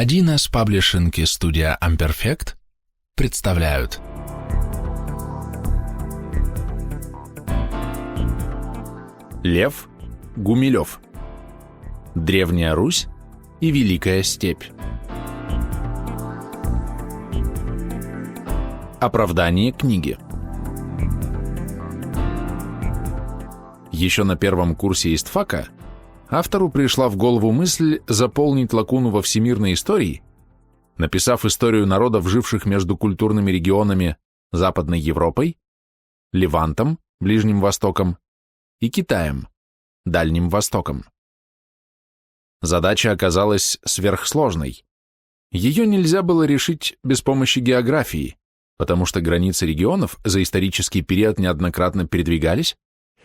1С паблишинг и студия Amperfect представляют. Лев Гумилев. Древняя Русь и Великая Степь. Оправдание книги. Еще на первом курсе истфака автору пришла в голову мысль заполнить лакуну во всемирной истории, написав историю народов, живших между культурными регионами Западной Европой, Левантом, Ближним Востоком, и Китаем, Дальним Востоком. Задача оказалась сверхсложной. Ее нельзя было решить без помощи географии, потому что границы регионов за исторический период неоднократно передвигались,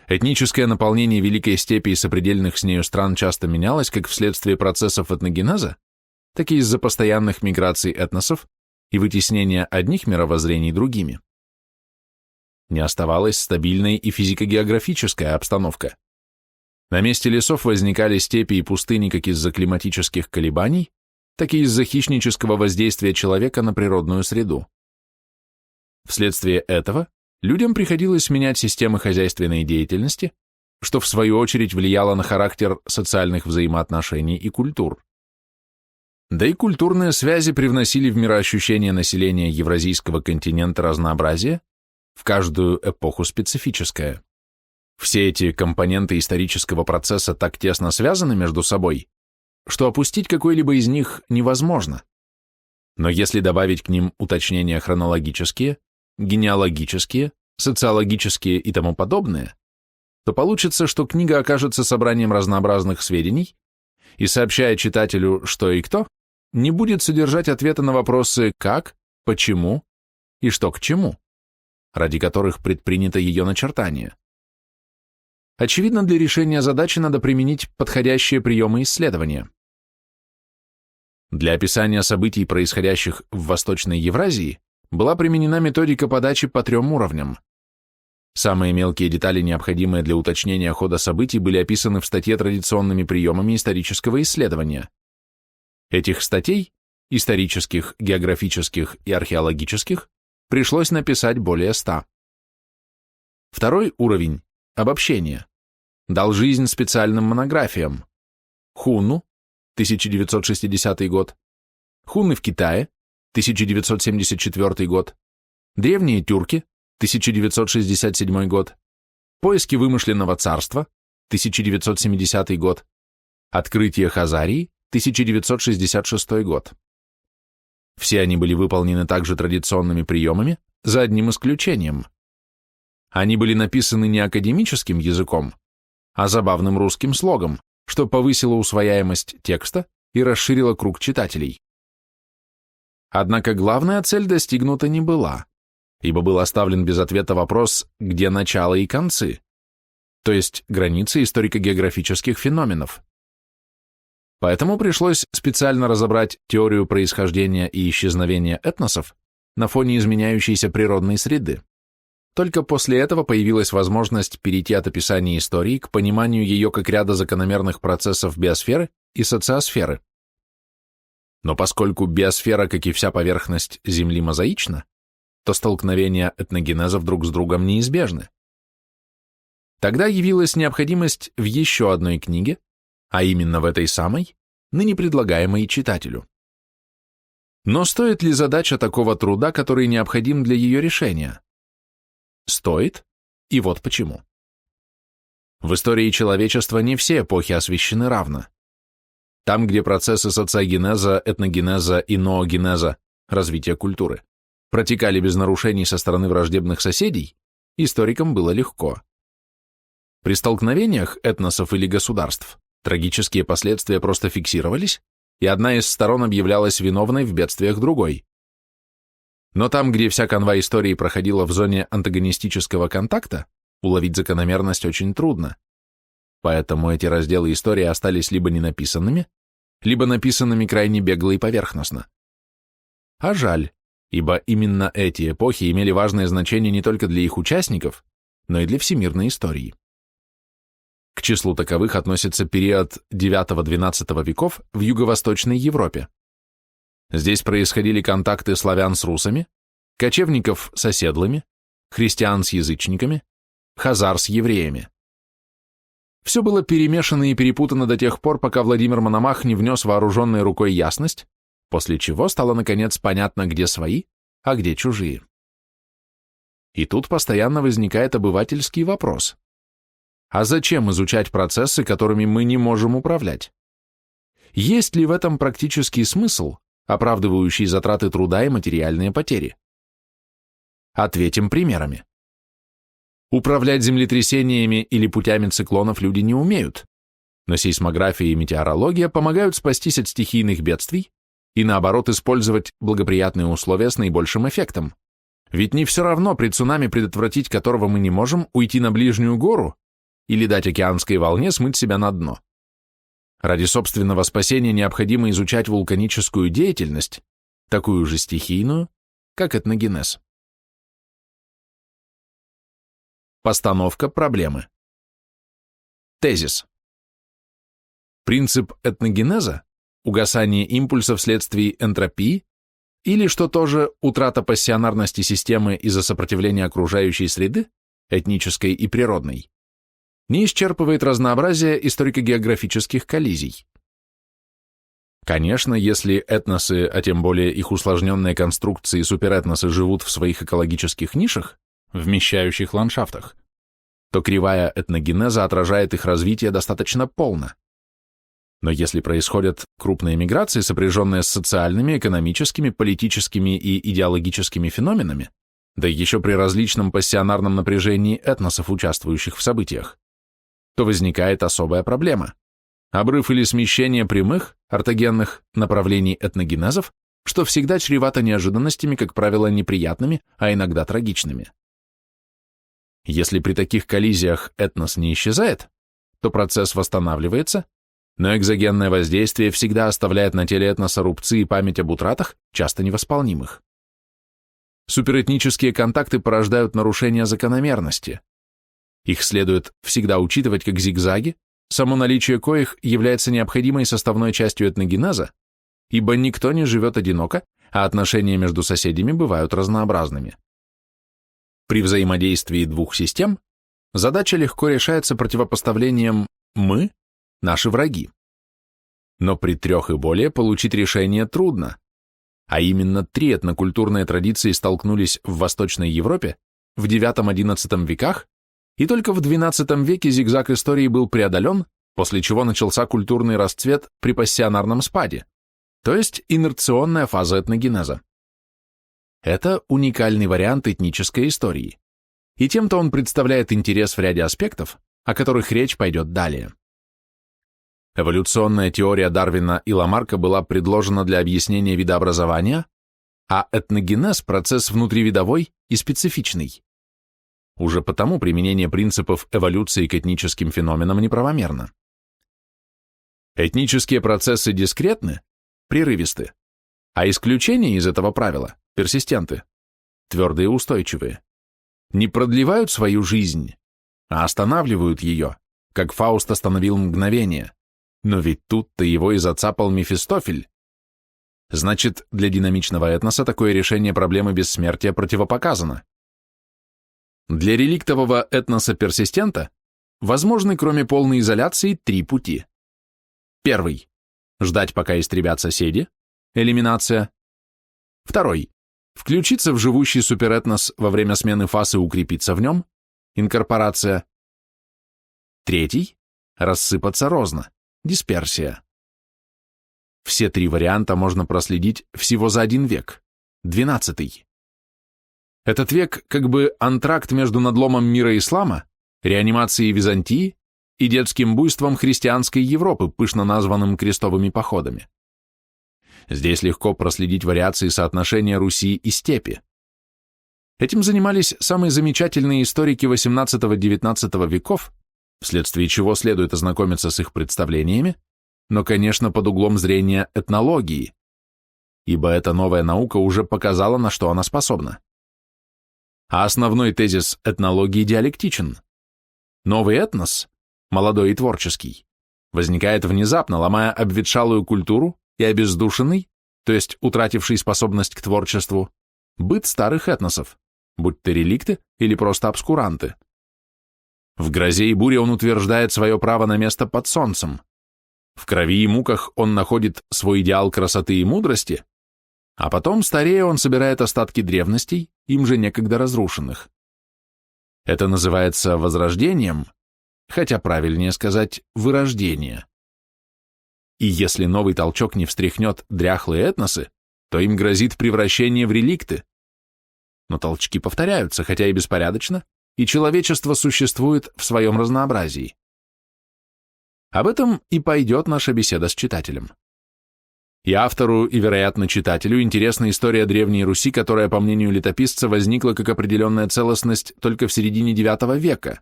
этническое наполнение Великой Степи и сопредельных с нею стран часто менялось как вследствие процессов этногенеза, так и из-за постоянных миграций этносов и вытеснения одних мировоззрений другими. Не оставалась стабильной и физико-географическая обстановка. На месте лесов возникали степи и пустыни как из-за климатических колебаний, так и из-за хищнического воздействия человека на природную среду. Вследствие этого людям приходилось менять системы хозяйственной деятельности, что в свою очередь влияло на характер социальных взаимоотношений и культур. Да и культурные связи привносили в мироощущение населения Евразийского континента разнообразие, в каждую эпоху специфическое. Все эти компоненты исторического процесса так тесно связаны между собой, что опустить какой-либо из них невозможно. Но если добавить к ним уточнения хронологические, генеалогические, социологические и тому подобное, то получится, что книга окажется собранием разнообразных сведений и, сообщая читателю, что и кто, не будет содержать ответа на вопросы «как», «почему» и «что к чему», ради которых предпринято ее начертание. Очевидно, для решения задачи надо применить подходящие приемы исследования. Для описания событий, происходящих в Восточной Евразии, была применена методика подачи по 3 уровням. Самые мелкие детали, необходимые для уточнения хода событий, были описаны в статье традиционными приемами исторического исследования. Этих статей, исторических, географических и археологических, пришлось написать более 100. Второй уровень – обобщение – дал жизнь специальным монографиям. Хунну, 1960 год, хунны в Китае, 1974 год, древние тюрки, 1967 год, поиски вымышленного царства, 1970 год, открытие Хазарии, 1966 год. Все они были выполнены также традиционными приемами, за одним исключением. Они были написаны не академическим языком, а забавным русским слогом, что повысило усвояемость текста и расширило круг читателей. Однако главная цель достигнута не была, ибо был оставлен без ответа вопрос, где начало и концы, то есть границы историко-географических феноменов. Поэтому пришлось специально разобрать теорию происхождения и исчезновения этносов на фоне изменяющейся природной среды. Только после этого появилась возможность перейти от описания истории к пониманию ее как ряда закономерных процессов биосферы и социосферы. Но поскольку биосфера, как и вся поверхность Земли, мозаична, то столкновения этногенезов друг с другом неизбежны. Тогда явилась необходимость в еще одной книге, а именно в этой самой, ныне предлагаемой читателю. Но стоит ли задача такого труда, который необходим для ее решения? Стоит, и вот почему. В истории человечества не все эпохи освещены равно. Там, где процессы социогенеза, этногенеза и ноогенеза, развития культуры, протекали без нарушений со стороны враждебных соседей, историкам было легко. При столкновениях этносов или государств трагические последствия просто фиксировались, и одна из сторон объявлялась виновной в бедствиях другой. Но там, где вся канва истории проходила в зоне антагонистического контакта, уловить закономерность очень трудно. Поэтому эти разделы истории остались либо ненаписанными, либо написанными крайне бегло и поверхностно. А жаль, ибо именно эти эпохи имели важное значение не только для их участников, но и для всемирной истории. К числу таковых относится период IX-XII веков в Юго-Восточной Европе, Здесь происходили контакты славян с русами, кочевников с оседлыми, христиан с язычниками, хазар с евреями. Все было перемешано и перепутано до тех пор, пока Владимир Мономах не внес вооруженной рукой ясность, после чего стало наконец понятно, где свои, а где чужие. И тут постоянно возникает обывательский вопрос. А зачем изучать процессы, которыми мы не можем управлять? Есть ли в этом практический смысл, оправдывающий затраты труда и материальные потери? Ответим примерами. Управлять землетрясениями или путями циклонов люди не умеют, но сейсмография и метеорология помогают спастись от стихийных бедствий и, наоборот, использовать благоприятные условия с наибольшим эффектом. Ведь не все равно при цунами, предотвратить которого мы не можем, уйти на ближнюю гору или дать океанской волне смыть себя на дно. Ради собственного спасения необходимо изучать вулканическую деятельность, такую же стихийную, как этногенез. Постановка проблемы. Тезис. Принцип этногенеза – угасание импульсов вследствие энтропии или, что тоже, утрата пассионарности системы из-за сопротивления окружающей среды, этнической и природной, не исчерпывает разнообразие историко-географических коллизий. Конечно, если этносы, а тем более их усложненные конструкции суперэтносы живут в своих экологических нишах, вмещающих ландшафтах, то кривая этногенеза отражает их развитие достаточно полно. Но если происходят крупные миграции, сопряженные с социальными, экономическими, политическими и идеологическими феноменами, да еще при различном пассионарном напряжении этносов, участвующих в событиях, то возникает особая проблема – обрыв или смещение прямых, ортогенных направлений этногенезов, что всегда чревато неожиданностями, как правило, неприятными, а иногда трагичными. Если при таких коллизиях этнос не исчезает, то процесс восстанавливается, но экзогенное воздействие всегда оставляет на теле этноса рубцы и память об утратах, часто невосполнимых. Суперэтнические контакты порождают нарушение закономерности. Их следует всегда учитывать как зигзаги, само наличие коих является необходимой составной частью этногенеза, ибо никто не живет одиноко, а отношения между соседями бывают разнообразными. При взаимодействии двух систем задача легко решается противопоставлением «мы» – наши враги. Но при 3 и более получить решение трудно, а именно 3 этнокультурные традиции столкнулись в Восточной Европе в IX-XI веках, и только в XII веке зигзаг истории был преодолен, после чего начался культурный расцвет при пассионарном спаде, то есть инерционная фаза этногенеза. Это уникальный вариант этнической истории, и тем-то он представляет интерес в ряде аспектов, о которых речь пойдет далее. Эволюционная теория Дарвина и Ламарка была предложена для объяснения видообразования, а этногенез – процесс внутривидовой и специфичный. Уже потому применение принципов эволюции к этническим феноменам неправомерно. Этнические процессы дискретны, прерывисты, а исключения из этого правила, персистенты, твердые и устойчивые, не продлевают свою жизнь, а останавливают ее, как Фауст остановил мгновение, но ведь тут-то его и зацапал Мефистофель. Значит, для динамичного этноса такое решение проблемы бессмертия противопоказано. Для реликтового этноса-персистента возможны, кроме полной изоляции, 3 пути. Первый – ждать, пока истребят соседи, элиминация. Второй – включиться в живущий суперэтнос во время смены фаз и укрепиться в нем, инкорпорация. Третий – рассыпаться розно, дисперсия. Все 3 варианта можно проследить всего за 1 век, XII. Этот век как бы антракт между надломом мира ислама, реанимацией Византии и детским буйством христианской Европы, пышно названным крестовыми походами. Здесь легко проследить вариации соотношения Руси и степи. Этим занимались самые замечательные историки XVIII-XIX веков, вследствие чего следует ознакомиться с их представлениями, но, конечно, под углом зрения этнологии, ибо эта новая наука уже показала, на что она способна. А основной тезис этнологии диалектичен. Новый этнос, молодой и творческий, возникает внезапно, ломая обветшалую культуру и обездушенный, то есть утративший способность к творчеству, быт старых этносов, будь то реликты или просто обскуранты. В грозе и буре он утверждает свое право на место под солнцем. В крови и муках он находит свой идеал красоты и мудрости, а потом, старея, он собирает остатки древностей, им же некогда разрушенных. Это называется возрождением, хотя правильнее сказать вырождение. И если новый толчок не встряхнет дряхлые этносы, то им грозит превращение в реликты. Но толчки повторяются, хотя и беспорядочно, и человечество существует в своем разнообразии. Об этом и пойдет наша беседа с читателем. И автору, и, вероятно, читателю интересна история Древней Руси, которая, по мнению летописца, возникла как определенная целостность только в середине IX века.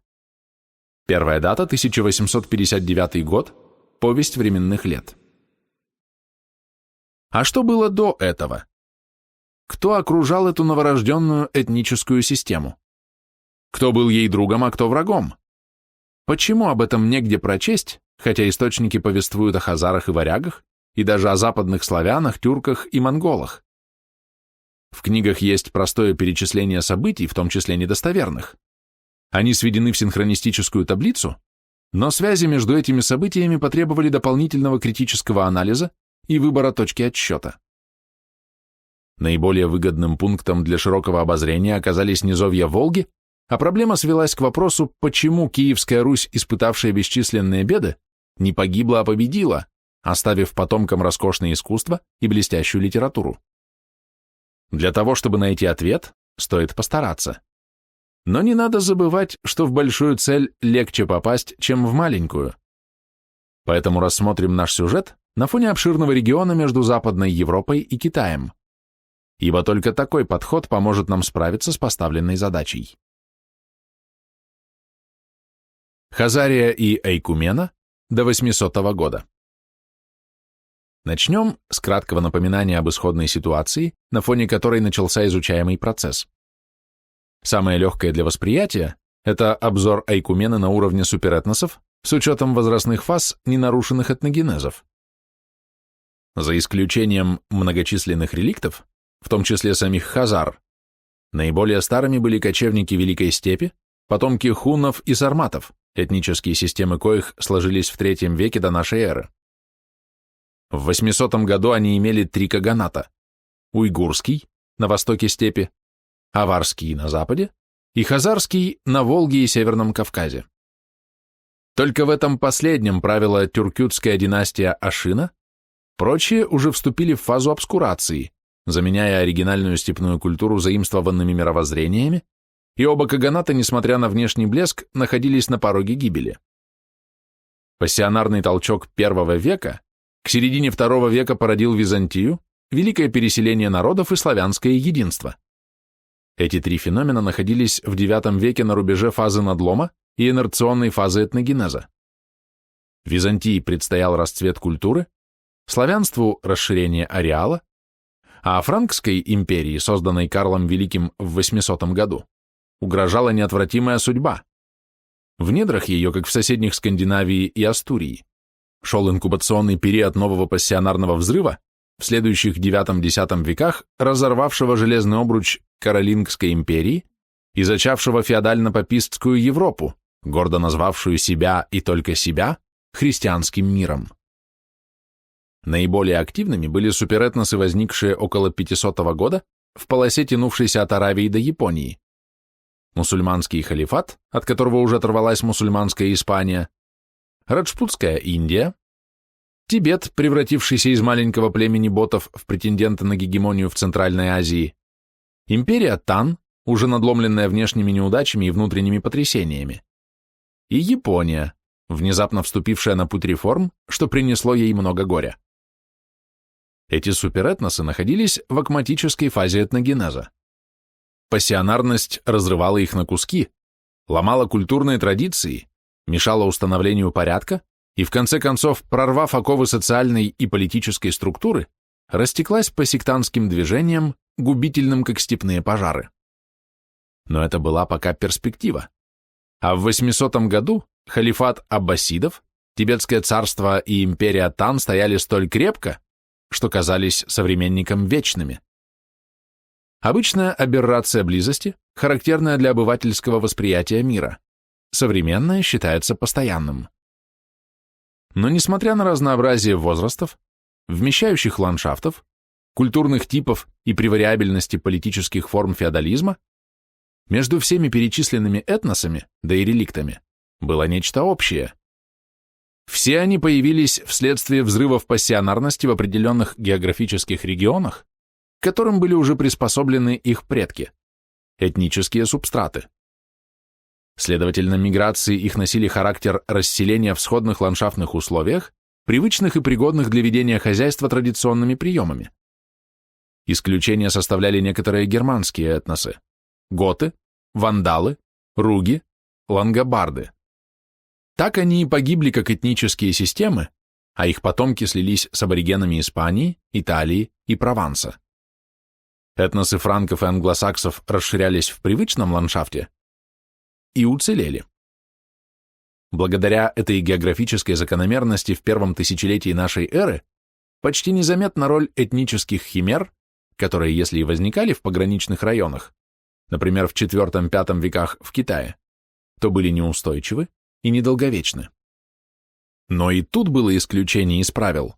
Первая дата – 1859 год, повесть временных лет. А что было до этого? Кто окружал эту новорожденную этническую систему? Кто был ей другом, а кто врагом? Почему об этом негде прочесть, хотя источники повествуют о хазарах и варягах, и даже о западных славянах, тюрках и монголах? В книгах есть простое перечисление событий, в том числе недостоверных. Они сведены в синхронистическую таблицу, но связи между этими событиями потребовали дополнительного критического анализа и выбора точки отсчета. Наиболее выгодным пунктом для широкого обозрения оказались низовья Волги, а проблема свелась к вопросу, почему Киевская Русь, испытавшая бесчисленные беды, не погибла, а победила, оставив потомкам роскошное искусство и блестящую литературу. Для того, чтобы найти ответ, стоит постараться. Но не надо забывать, что в большую цель легче попасть, чем в маленькую. Поэтому рассмотрим наш сюжет на фоне обширного региона между Западной Европой и Китаем, ибо только такой подход поможет нам справиться с поставленной задачей. Хазария и Эйкумена до 800 года. Начнем с краткого напоминания об исходной ситуации, на фоне которой начался изучаемый процесс. Самое легкое для восприятия – это обзор Эйкумены на уровне суперэтносов с учетом возрастных фаз, не нарушенных этногенезов. За исключением многочисленных реликтов, в том числе самих хазар, наиболее старыми были кочевники Великой Степи, потомки хуннов и сарматов, этнические системы коих сложились в III веке до нашей эры. В 800 году они имели 3 каганата – уйгурский на востоке степи, аварский на западе и хазарский на Волге и Северном Кавказе. Только в этом последнем правила тюркютская династия Ашина, прочие уже вступили в фазу обскурации, заменяя оригинальную степную культуру заимствованными мировоззрениями, и оба каганата, несмотря на внешний блеск, находились на пороге гибели. Пассионарный толчок I века к середине II века породил Византию, великое переселение народов и славянское единство. Эти три феномена находились в IX веке на рубеже фазы надлома и инерционной фазы этногенеза. Византии предстоял расцвет культуры, славянству – расширение ареала, а Франкской империи, созданной Карлом Великим в 800 году, угрожала неотвратимая судьба. В недрах ее, как в соседних Скандинавии и Астурии, шел инкубационный период нового пассионарного взрыва, в следующих IX-X веках разорвавшего железный обруч Каролингской империи и зачавшего феодально-папистскую Европу, гордо назвавшую себя и только себя христианским миром. Наиболее активными были суперэтносы, возникшие около 500 года в полосе, тянувшейся от Аравии до Японии. Мусульманский халифат, от которого уже оторвалась мусульманская Испания, Раджпутская Индия, Тибет, превратившийся из маленького племени ботов в претендента на гегемонию в Центральной Азии, империя Тан, уже надломленная внешними неудачами и внутренними потрясениями, и Япония, внезапно вступившая на путь реформ, что принесло ей много горя. Эти суперэтносы находились в акматической фазе этногенеза. Пассионарность разрывала их на куски, ломала культурные традиции, мешала установлению порядка и, в конце концов, прорвав оковы социальной и политической структуры, растеклась по сектантским движениям, губительным, как степные пожары. Но это была пока перспектива. А в 800 году халифат аббасидов, Тибетское царство и империя Тан стояли столь крепко, что казались современникам вечными. Обычная аберрация близости, характерная для обывательского восприятия мира. Современное считается постоянным. Но несмотря на разнообразие возрастов, вмещающих ландшафтов, культурных типов и при вариабельности политических форм феодализма, между всеми перечисленными этносами, да и реликтами, было нечто общее. Все они появились вследствие взрывов пассионарности в определенных географических регионах, к которым были уже приспособлены их предки, этнические субстраты. Следовательно, миграции их носили характер расселения в сходных ландшафтных условиях, привычных и пригодных для ведения хозяйства традиционными приемами. Исключение составляли некоторые германские этносы – готы, вандалы, руги, лангобарды. Так они и погибли как этнические системы, а их потомки слились с аборигенами Испании, Италии и Прованса. Этносы франков и англосаксов расширялись в привычном ландшафте и уцелели. Благодаря этой географической закономерности в первом тысячелетии нашей эры почти незаметна роль этнических химер, которые, если и возникали в пограничных районах, например, в IV-V веках в Китае, то были неустойчивы и недолговечны. Но и тут было исключение из правил.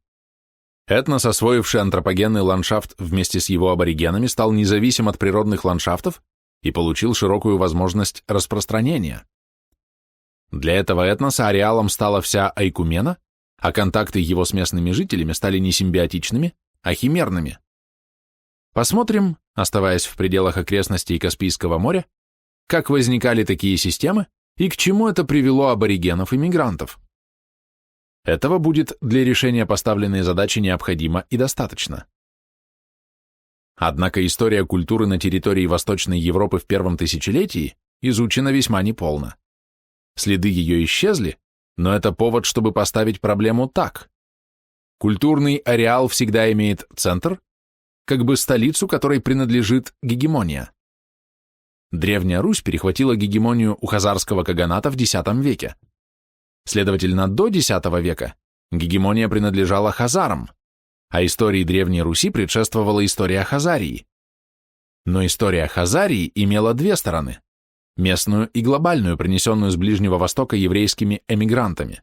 Этнос, освоивший антропогенный ландшафт вместе с его аборигенами, стал независим от природных ландшафтов и получил широкую возможность распространения. Для этого этноса ареалом стала вся Айкумена, а контакты его с местными жителями стали не симбиотичными, а химерными. Посмотрим, оставаясь в пределах окрестностей Каспийского моря, как возникали такие системы и к чему это привело аборигенов и мигрантов. Этого будет для решения поставленной задачи необходимо и достаточно. Однако история культуры на территории Восточной Европы в первом тысячелетии изучена весьма неполно. Следы ее исчезли, но это повод, чтобы поставить проблему так. Культурный ареал всегда имеет центр, как бы столицу, которой принадлежит гегемония. Древняя Русь перехватила гегемонию у хазарского каганата в X веке. Следовательно, до X века гегемония принадлежала хазарам, а истории Древней Руси предшествовала история Хазарии. Но история Хазарии имела две стороны – местную и глобальную, принесенную с Ближнего Востока еврейскими эмигрантами.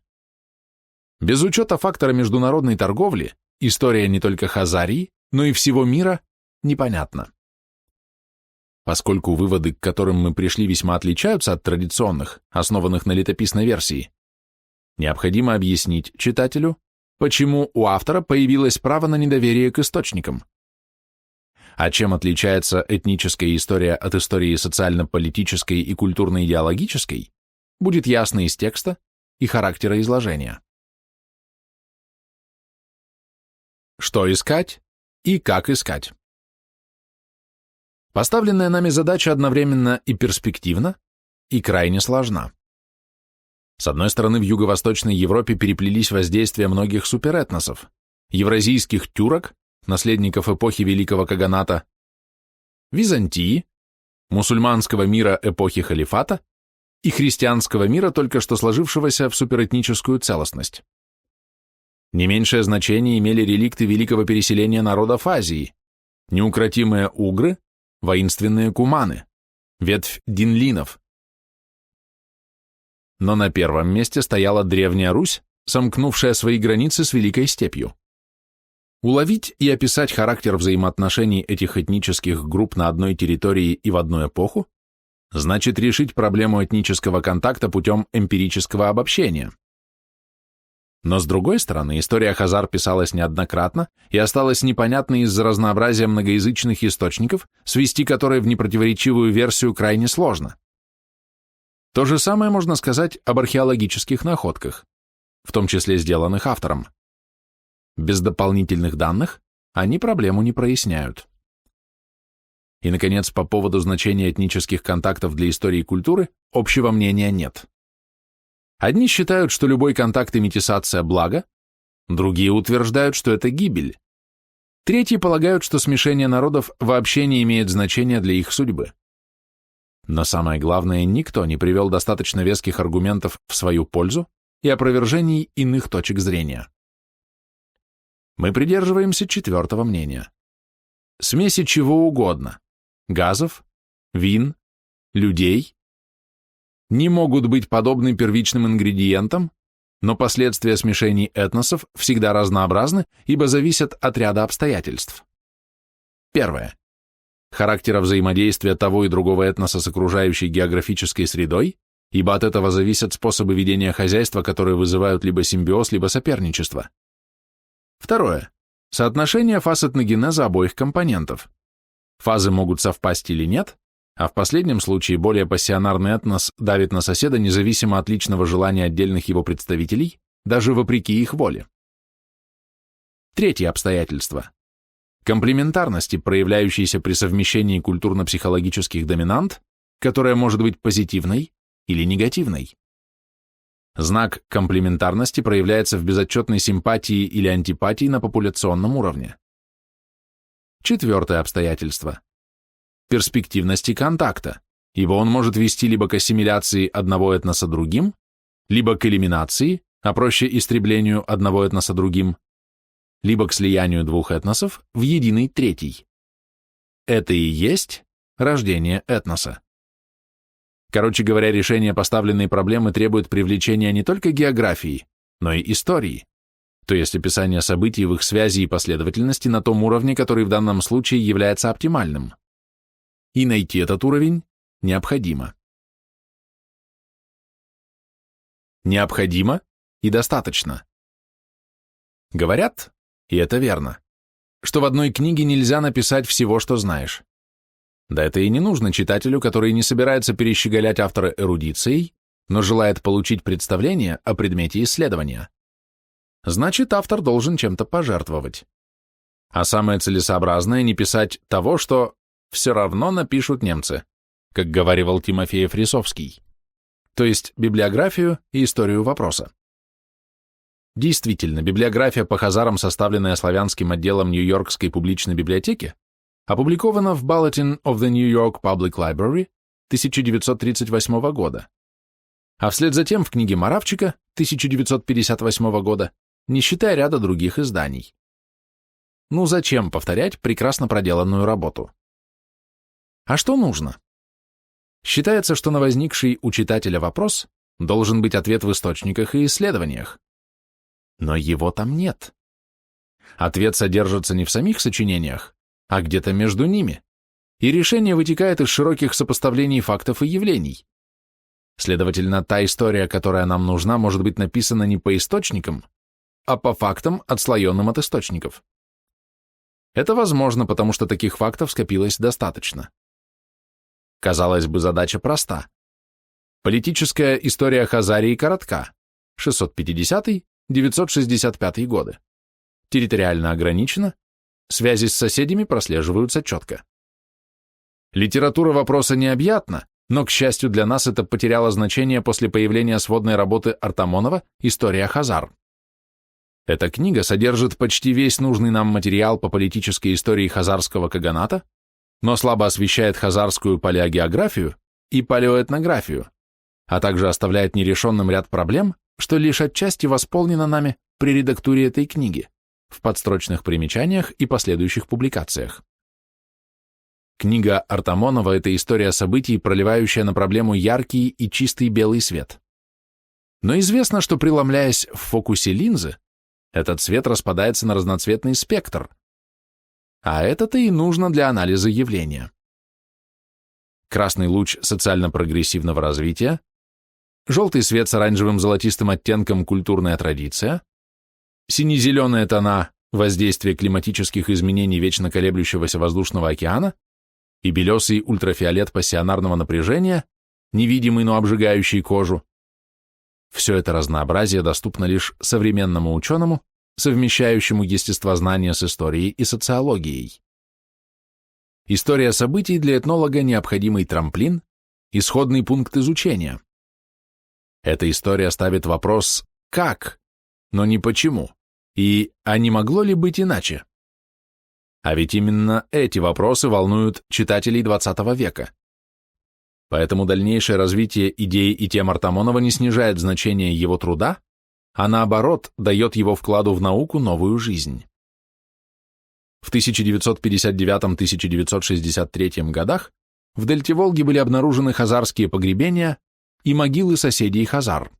Без учета фактора международной торговли, история не только Хазарии, но и всего мира непонятна. Поскольку выводы, к которым мы пришли, весьма отличаются от традиционных, основанных на летописной версии, необходимо объяснить читателю, почему у автора появилось право на недоверие к источникам. А чем отличается этническая история от истории социально-политической и культурно-идеологической, будет ясно из текста и характера изложения. Что искать и как искать? Поставленная нами задача одновременно и перспективна, и крайне сложна. С одной стороны, в Юго-Восточной Европе переплелись воздействия многих суперэтносов, евразийских тюрок, наследников эпохи Великого Каганата, Византии, мусульманского мира эпохи халифата и христианского мира, только что сложившегося в суперэтническую целостность. Не меньшее значение имели реликты великого переселения народов Азии, неукротимые угры, воинственные куманы, ветвь динлинов. Но на первом месте стояла Древняя Русь, сомкнувшая свои границы с Великой Степью. Уловить и описать характер взаимоотношений этих этнических групп на одной территории и в одну эпоху значит решить проблему этнического контакта путем эмпирического обобщения. Но с другой стороны, история хазар писалась неоднократно и осталась непонятной из-за разнообразия многоязычных источников, свести которые в непротиворечивую версию крайне сложно. То же самое можно сказать об археологических находках, в том числе сделанных автором. Без дополнительных данных они проблему не проясняют. И, наконец, по поводу значения этнических контактов для истории культуры общего мнения нет. Одни считают, что любой контакт и метисация – благо, другие утверждают, что это гибель. Третьи полагают, что смешение народов вообще не имеет значения для их судьбы. Но самое главное, никто не привел достаточно веских аргументов в свою пользу и опровержений иных точек зрения. Мы придерживаемся четвертого мнения. Смеси чего угодно – газов, вин, людей – не могут быть подобны первичным ингредиентам, но последствия смешений этносов всегда разнообразны, ибо зависят от ряда обстоятельств. Первое. Характера взаимодействия того и другого этноса с окружающей географической средой, ибо от этого зависят способы ведения хозяйства, которые вызывают либо симбиоз, либо соперничество. Второе. Соотношение фаз этногенеза обоих компонентов. Фазы могут совпасть или нет, а в последнем случае более пассионарный этнос давит на соседа независимо от личного желания отдельных его представителей, даже вопреки их воле. Третье обстоятельство. Комплементарности, проявляющейся при совмещении культурно-психологических доминант, которая может быть позитивной или негативной. Знак комплементарности проявляется в безотчетной симпатии или антипатии на популяционном уровне. Четвертое обстоятельство. Перспективности контакта, ибо он может вести либо к ассимиляции одного этноса другим, либо к элиминации, а проще истреблению одного этноса другим, либо к слиянию двух этносов в единый третий. Это и есть рождение этноса. Короче говоря, решение поставленной проблемы требует привлечения не только географии, но и истории, то есть описания событий в их связи и последовательности на том уровне, который в данном случае является оптимальным. И найти этот уровень необходимо. Необходимо и достаточно. Говорят, и это верно, что в одной книге нельзя написать всего, что знаешь. Да это и не нужно читателю, который не собирается перещеголять автора эрудицией, но желает получить представление о предмете исследования. Значит, автор должен чем-то пожертвовать. А самое целесообразное не писать того, что все равно напишут немцы, как говаривал Тимофеев Рисовский, то есть библиографию и историю вопроса. Действительно, библиография по хазарам, составленная славянским отделом Нью-Йоркской публичной библиотеки, опубликована в Bulletin of the New York Public Library 1938 года, а вслед за тем в книге Моравчика 1958 года, не считая ряда других изданий. Ну зачем повторять прекрасно проделанную работу? А что нужно? Считается, что на возникший у читателя вопрос должен быть ответ в источниках и исследованиях. Но его там нет. Ответ содержится не в самих сочинениях, а где-то между ними, и решение вытекает из широких сопоставлений фактов и явлений. Следовательно, та история, которая нам нужна, может быть написана не по источникам, а по фактам, отслоенным от источников. Это возможно, потому что таких фактов скопилось достаточно. Казалось бы, задача проста. Политическая история Хазарии коротка, 650-965 годы. Территориально ограничена, связи с соседями прослеживаются четко. Литература вопроса необъятна, но, к счастью для нас, это потеряло значение после появления сводной работы Артамонова «История Хазар». Эта книга содержит почти весь нужный нам материал по политической истории хазарского каганата, но слабо освещает хазарскую палеогеографию и палеоэтнографию, а также оставляет нерешенным ряд проблем, что лишь отчасти восполнено нами при редактуре этой книги, в подстрочных примечаниях и последующих публикациях. Книга Артамонова – это история событий, проливающая на проблему яркий и чистый белый свет. Но известно, что преломляясь в фокусе линзы, этот свет распадается на разноцветный спектр, а это-то и нужно для анализа явления. Красный луч социально-прогрессивного развития, желтый свет с оранжевым золотистым оттенком культурная традиция, сине-зеленые тона воздействие климатических изменений вечно колеблющегося воздушного океана и белесый ультрафиолет пассионарного напряжения, невидимый, но обжигающий кожу. Все это разнообразие доступно лишь современному ученому, совмещающему естествознание с историей и социологией. История событий для этнолога – необходимый трамплин, исходный пункт изучения. Эта история ставит вопрос «как?», но не «почему?» и «а не могло ли быть иначе?». А ведь именно эти вопросы волнуют читателей XX века. Поэтому дальнейшее развитие идей и тем Артамонова не снижает значение его труда, а наоборот, дает его вкладу в науку новую жизнь. В 1959-1963 годах в дельте Волги были обнаружены хазарские погребения и могилы соседей хазар.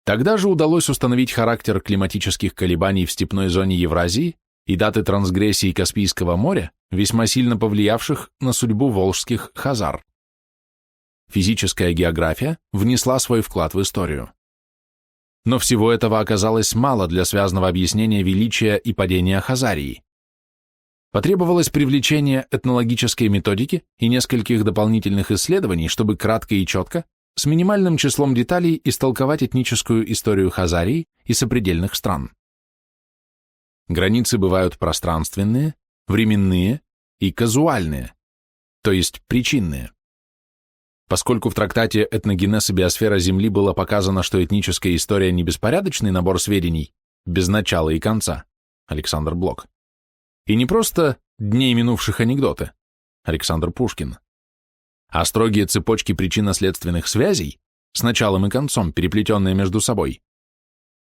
Тогда же удалось установить характер климатических колебаний в степной зоне Евразии и даты трансгрессии Каспийского моря, весьма сильно повлиявших на судьбу волжских хазар. Физическая география внесла свой вклад в историю. Но всего этого оказалось мало для связанного объяснения величия и падения Хазарии. Потребовалось привлечение этнологической методики и нескольких дополнительных исследований, чтобы кратко и четко, с минимальным числом деталей истолковать этническую историю Хазарии и сопредельных стран. Границы бывают пространственные, временные и казуальные, то есть причинные. Поскольку в трактате «Этногенез и биосфера Земли» было показано, что этническая история не беспорядочный набор сведений, без начала и конца, Александр Блок, и не просто дней минувших анекдоты, Александр Пушкин, а строгие цепочки причинно-следственных связей, с началом и концом, переплетенные между собой,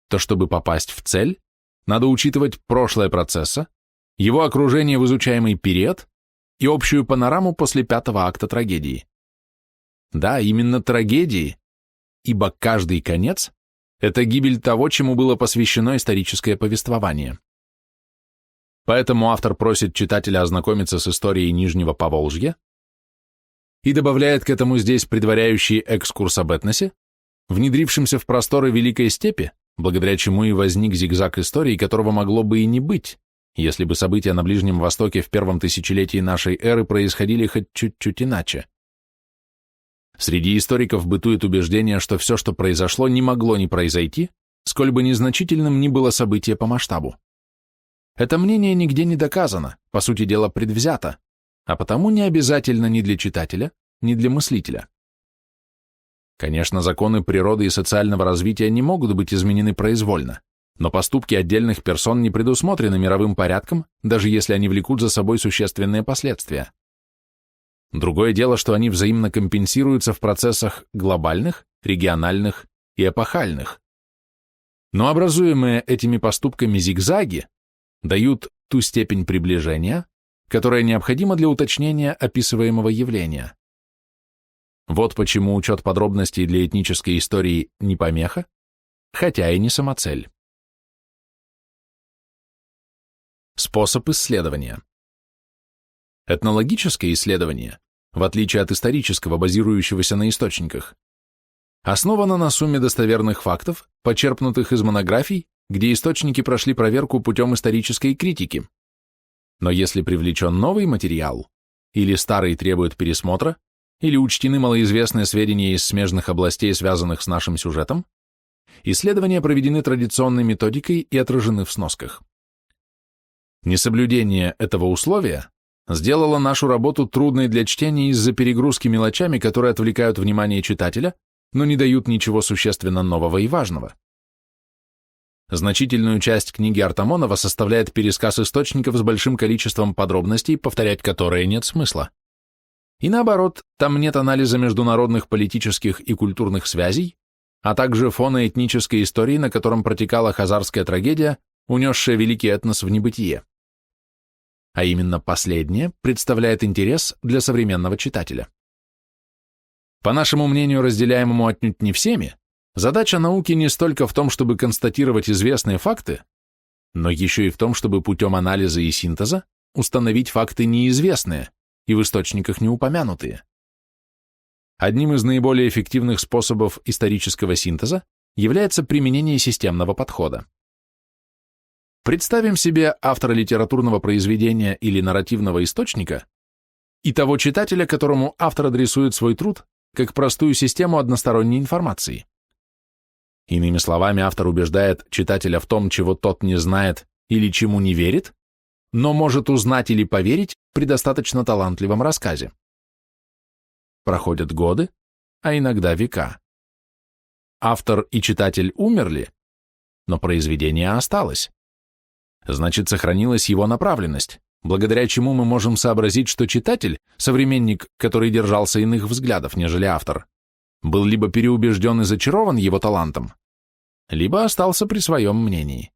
то чтобы попасть в цель, надо учитывать прошлое процесса, его окружение в изучаемый период и общую панораму после пятого акта трагедии. Да, именно трагедии, ибо каждый конец – это гибель того, чему было посвящено историческое повествование. Поэтому автор просит читателя ознакомиться с историей Нижнего Поволжья и добавляет к этому здесь предваряющий экскурс об этносе, внедрившемся в просторы Великой Степи, благодаря чему и возник зигзаг истории, которого могло бы и не быть, если бы события на Ближнем Востоке в первом тысячелетии нашей эры происходили хоть чуть-чуть иначе. Среди историков бытует убеждение, что все, что произошло, не могло не произойти, сколь бы незначительным ни было событие по масштабу. Это мнение нигде не доказано, по сути дела предвзято, а потому не обязательно ни для читателя, ни для мыслителя. Конечно, законы природы и социального развития не могут быть изменены произвольно, но поступки отдельных персон не предусмотрены мировым порядком, даже если они влекут за собой существенные последствия. Другое дело, что они взаимно компенсируются в процессах глобальных, региональных и эпохальных. Но образуемые этими поступками зигзаги дают ту степень приближения, которая необходима для уточнения описываемого явления. Вот почему учет подробностей для этнической истории не помеха, хотя и не самоцель. Способ исследования. Этнологическое исследование, в отличие от исторического, базирующегося на источниках, основано на сумме достоверных фактов, почерпнутых из монографий, где источники прошли проверку путем исторической критики. Но если привлечен новый материал, или старый требует пересмотра, или учтены малоизвестные сведения из смежных областей, связанных с нашим сюжетом, исследования проведены традиционной методикой и отражены в сносках. Несоблюдение этого условия сделало нашу работу трудной для чтения из-за перегрузки мелочами, которые отвлекают внимание читателя, но не дают ничего существенно нового и важного. Значительную часть книги Артамонова составляет пересказ источников с большим количеством подробностей, повторять которые нет смысла. И наоборот, там нет анализа международных политических и культурных связей, а также фона этнической истории, на котором протекала хазарская трагедия, унесшая великий этнос в небытие. А именно последнее представляет интерес для современного читателя. По нашему мнению, разделяемому отнюдь не всеми, задача науки не столько в том, чтобы констатировать известные факты, но еще и в том, чтобы путем анализа и синтеза установить факты неизвестные и в источниках не упомянутые. Одним из наиболее эффективных способов исторического синтеза является применение системного подхода. Представим себе автора литературного произведения или нарративного источника и того читателя, которому автор адресует свой труд, как простую систему односторонней информации. Иными словами, автор убеждает читателя в том, чего тот не знает или чему не верит, но может узнать или поверить при достаточно талантливом рассказе. Проходят годы, а иногда века. Автор и читатель умерли, но произведение осталось. Значит, сохранилась его направленность, благодаря чему мы можем сообразить, что читатель, современник, который держался иных взглядов, нежели автор, был либо переубежден и зачарован его талантом, либо остался при своем мнении.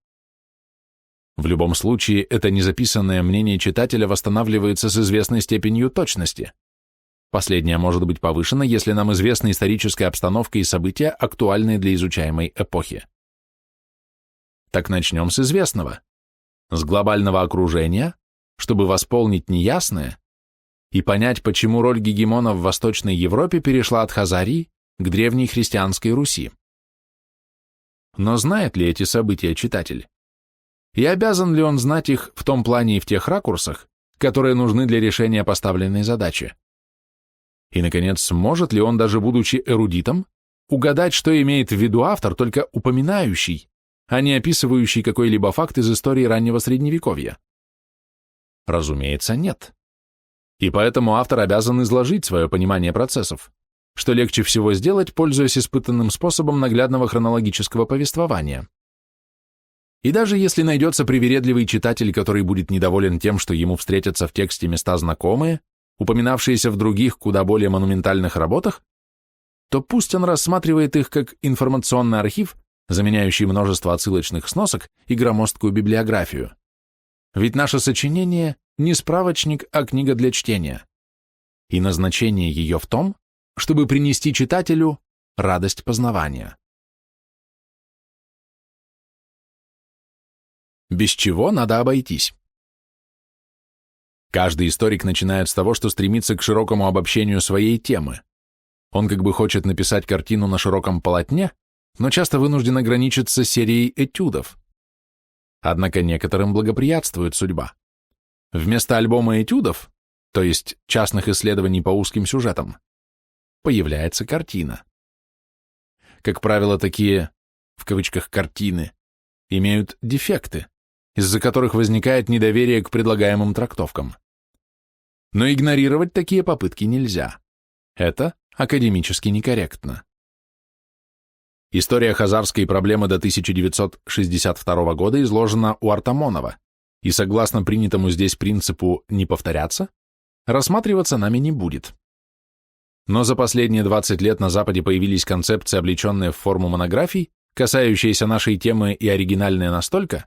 В любом случае, это незаписанное мнение читателя восстанавливается с известной степенью точности. Последняя может быть повышена, если нам известна историческая обстановка и события, актуальные для изучаемой эпохи. Так начнем с известного, с глобального окружения, чтобы восполнить неясное и понять, почему роль гегемона в Восточной Европе перешла от Хазарии к древней христианской Руси. Но знает ли эти события читатель? И обязан ли он знать их в том плане и в тех ракурсах, которые нужны для решения поставленной задачи? И, наконец, сможет ли он, даже будучи эрудитом, угадать, что имеет в виду автор, только упоминающий, а не описывающий какой-либо факт из истории раннего Средневековья? Разумеется, нет. И поэтому автор обязан изложить свое понимание процессов, что легче всего сделать, пользуясь испытанным способом наглядного хронологического повествования. И даже если найдется привередливый читатель, который будет недоволен тем, что ему встретятся в тексте места знакомые, упоминавшиеся в других, куда более монументальных работах, то пусть он рассматривает их как информационный архив, заменяющий множество отсылочных сносок и громоздкую библиографию. Ведь наше сочинение не справочник, а книга для чтения. И назначение ее в том, чтобы принести читателю радость познавания. Без чего надо обойтись? Каждый историк начинает с того, что стремится к широкому обобщению своей темы. Он как бы хочет написать картину на широком полотне, но часто вынужден ограничиться серией этюдов. Однако некоторым благоприятствует судьба. Вместо альбома этюдов, то есть частных исследований по узким сюжетам, появляется картина. Как правило, такие, в кавычках, картины имеют дефекты, из-за которых возникает недоверие к предлагаемым трактовкам. Но игнорировать такие попытки нельзя. Это академически некорректно. История хазарской проблемы до 1962 года изложена у Артамонова, и согласно принятому здесь принципу «не повторяться», рассматриваться нами не будет. Но за последние 20 лет на Западе появились концепции, облеченные в форму монографий, касающиеся нашей темы и оригинальные настолько,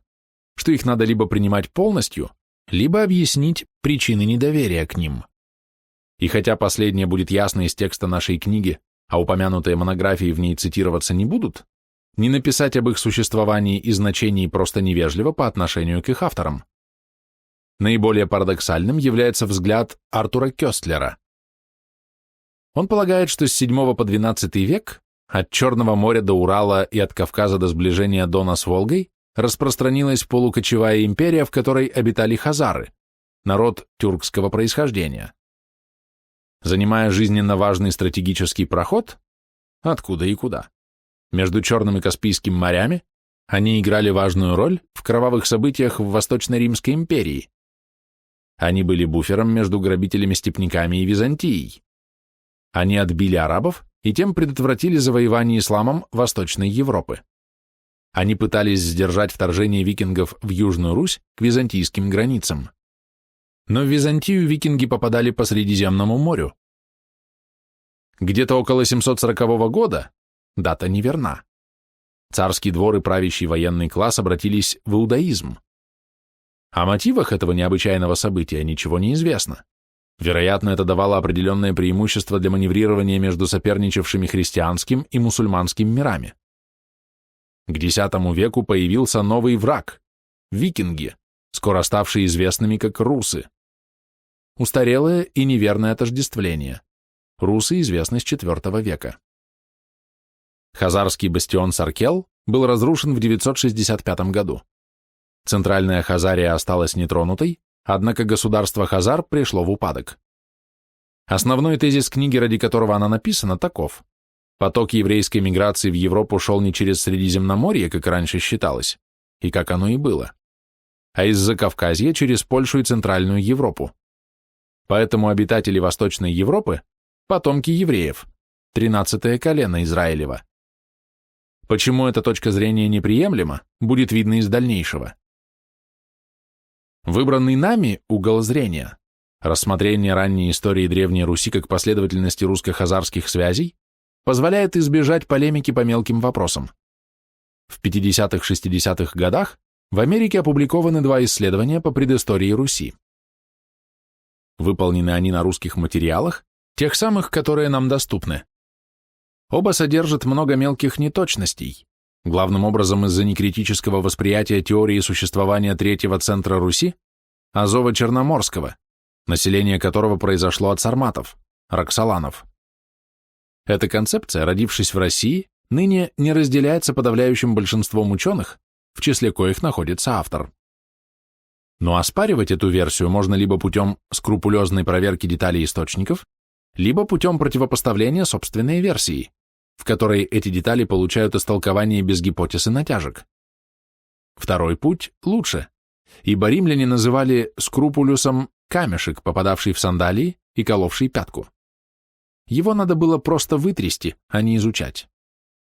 что их надо либо принимать полностью, либо объяснить причины недоверия к ним. И хотя последнее будет ясно из текста нашей книги, а упомянутые монографии в ней цитироваться не будут, не написать об их существовании и значении просто невежливо по отношению к их авторам. Наиболее парадоксальным является взгляд Артура Кёстлера. Он полагает, что с VII по XII век от Черного моря до Урала и от Кавказа до сближения Дона с Волгой распространилась полукочевая империя, в которой обитали хазары, народ тюркского происхождения. Занимая жизненно важный стратегический проход, откуда и куда, между Черным и Каспийским морями, они играли важную роль в кровавых событиях в Восточно-Римской империи. Они были буфером между грабителями-степняками и Византией. Они отбили арабов и тем предотвратили завоевание исламом Восточной Европы. Они пытались сдержать вторжение викингов в Южную Русь к византийским границам. Но в Византию викинги попадали по Средиземному морю. Где-то около 740 года, дата неверна, царский двор и правящий военный класс обратились в иудаизм. О мотивах этого необычайного события ничего не известно. Вероятно, это давало определенное преимущество для маневрирования между соперничавшими христианским и мусульманским мирами. К X веку появился новый враг – викинги, скоро ставшие известными как русы. Устарелое и неверное отождествление. Русы известны с IV века. Хазарский бастион Саркел был разрушен в 965 году. Центральная Хазария осталась нетронутой, однако государство Хазар пришло в упадок. Основной тезис книги, ради которого она написана, таков. Поток еврейской миграции в Европу шел не через Средиземноморье, как раньше считалось, и как оно и было, а из-за Кавказья через Польшу и Центральную Европу. Поэтому обитатели Восточной Европы – потомки евреев, 13-е колено Израилева. Почему эта точка зрения неприемлема, будет видно из дальнейшего. Выбранный нами угол зрения, рассмотрение ранней истории Древней Руси как последовательности русско-хазарских связей, позволяет избежать полемики по мелким вопросам. В 50-60-х годах в Америке опубликованы 2 исследования по предыстории Руси. Выполнены они на русских материалах, тех самых, которые нам доступны. Оба содержат много мелких неточностей, главным образом из-за некритического восприятия теории существования третьего центра Руси, Азово-Черноморского, население которого произошло от сарматов, роксоланов. Эта концепция, родившись в России, ныне не разделяется подавляющим большинством ученых, в числе коих находится автор. Но оспаривать эту версию можно либо путем скрупулезной проверки деталей источников, либо путем противопоставления собственной версии, в которой эти детали получают истолкование без гипотез и натяжек. Второй путь лучше, ибо римляне называли скрупулюсом камешек, попадавший в сандалии и коловший пятку. Его надо было просто вытрясти, а не изучать.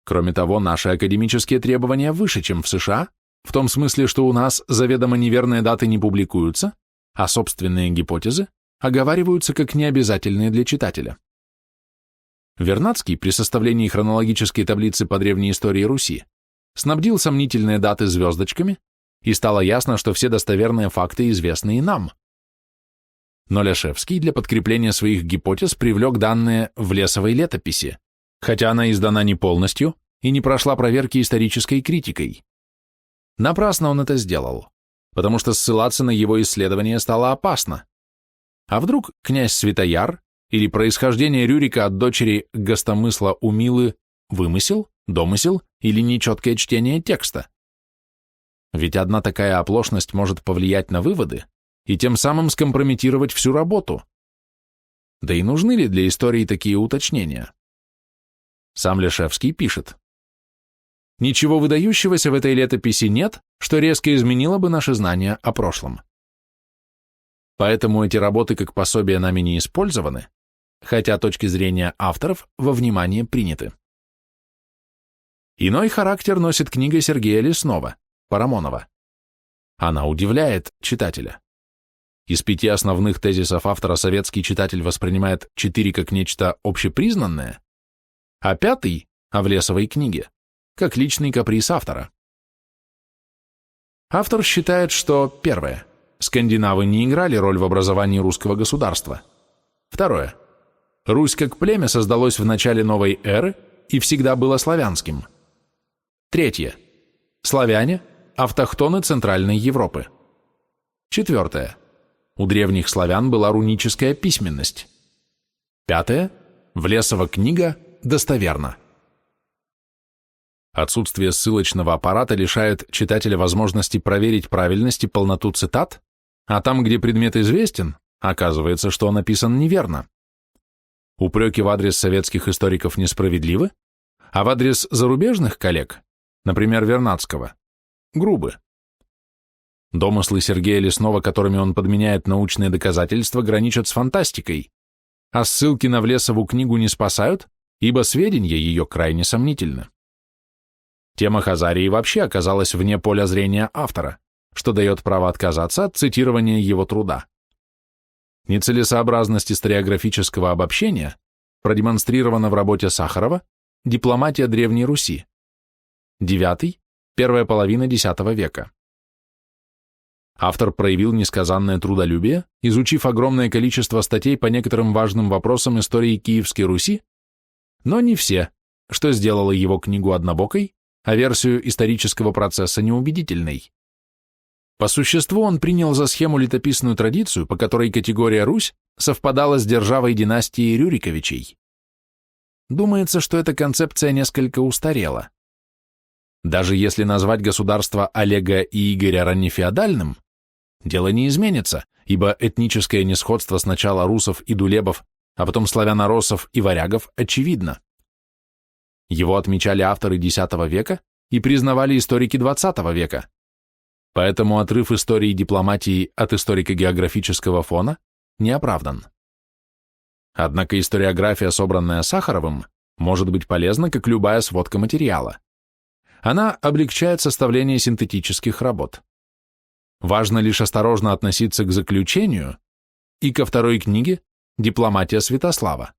Кроме того, наши академические требования выше, чем в США, в том смысле, что у нас заведомо неверные даты не публикуются, а собственные гипотезы оговариваются как необязательные для читателя. Вернадский при составлении хронологической таблицы по древней истории Руси снабдил сомнительные даты звездочками, и стало ясно, что все достоверные факты известны и нам. Но Ляшевский для подкрепления своих гипотез привлек данные в Лесовой летописи, хотя она издана не полностью и не прошла проверки исторической критикой. Напрасно он это сделал, потому что ссылаться на его исследования стало опасно. А вдруг князь Святояр или происхождение Рюрика от дочери Гостомысла у Милы вымысел, домысел или нечеткое чтение текста? Ведь одна такая оплошность может повлиять на выводы и тем самым скомпрометировать всю работу. Да и нужны ли для истории такие уточнения? Сам Ляшевский пишет: «Ничего выдающегося в этой летописи нет, что резко изменило бы наши знания о прошлом. Поэтому эти работы как пособие нами не использованы, хотя точки зрения авторов во внимание приняты». Иной характер носит книга Сергея Леснова, Парамонова. Она удивляет читателя. Из 5 основных тезисов автора советский читатель воспринимает 4 как нечто общепризнанное, а 5, о Влесовой книге, как личный каприз автора. Автор считает, что первое. Скандинавы не играли роль в образовании русского государства. Второе. Русь как племя создалось в начале новой эры и всегда было славянским. Третье. Славяне – автохтоны Центральной Европы. Четвертое. У древних славян была руническая письменность. Пятое. Влесова книга достоверна. Отсутствие ссылочного аппарата лишает читателя возможности проверить правильность и полноту цитат, а там, где предмет известен, оказывается, что он написан неверно. Упреки в адрес советских историков несправедливы, а в адрес зарубежных коллег, например, Вернадского, грубы. Домыслы Сергея Леснова, которыми он подменяет научные доказательства, граничат с фантастикой, а ссылки на Влесову книгу не спасают, ибо сведения ее крайне сомнительны. Тема Хазарии вообще оказалась вне поля зрения автора, что дает право отказаться от цитирования его труда. Нецелесообразность историографического обобщения продемонстрирована в работе Сахарова «Дипломатия Древней Руси», 9, первая половина X века. Автор проявил несказанное трудолюбие, изучив огромное количество статей по некоторым важным вопросам истории Киевской Руси, но не все, что сделало его книгу однобокой, а версию исторического процесса неубедительной. По существу он принял за схему летописную традицию, по которой категория Русь совпадала с державой династии Рюриковичей. Думается, что эта концепция несколько устарела. Даже если назвать государство Олега и Игоря раннефеодальным, дело не изменится, ибо этническое несходство сначала русов и дулебов, а потом славяно-россов и варягов очевидно. Его отмечали авторы X века и признавали историки XX века, поэтому отрыв истории дипломатии от историко-географического фона не оправдан. Однако историография, собранная Сахаровым, может быть полезна, как любая сводка материала. Она облегчает составление синтетических работ. Важно лишь осторожно относиться к заключению и ко второй книге «Дипломатия Святослава»,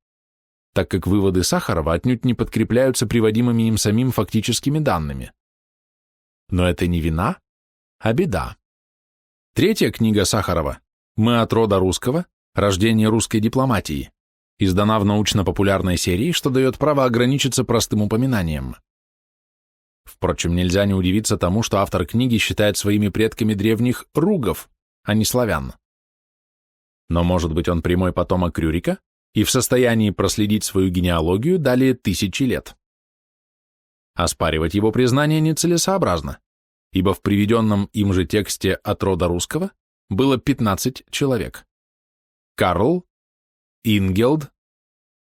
так как выводы Сахарова отнюдь не подкрепляются приводимыми им самим фактическими данными. Но это не вина, а беда. Третья книга Сахарова «Мы от рода русского. Рождение русской дипломатии» издана в научно-популярной серии, что дает право ограничиться простым упоминанием. Впрочем, нельзя не удивиться тому, что автор книги считает своими предками древних ругов, а не славян. Но, может быть, он прямой потомок Рюрика и в состоянии проследить свою генеалогию далее 1000 лет. Оспаривать его признание нецелесообразно, ибо в приведенном им же тексте от рода русского было 15 человек. Карл, Ингелд,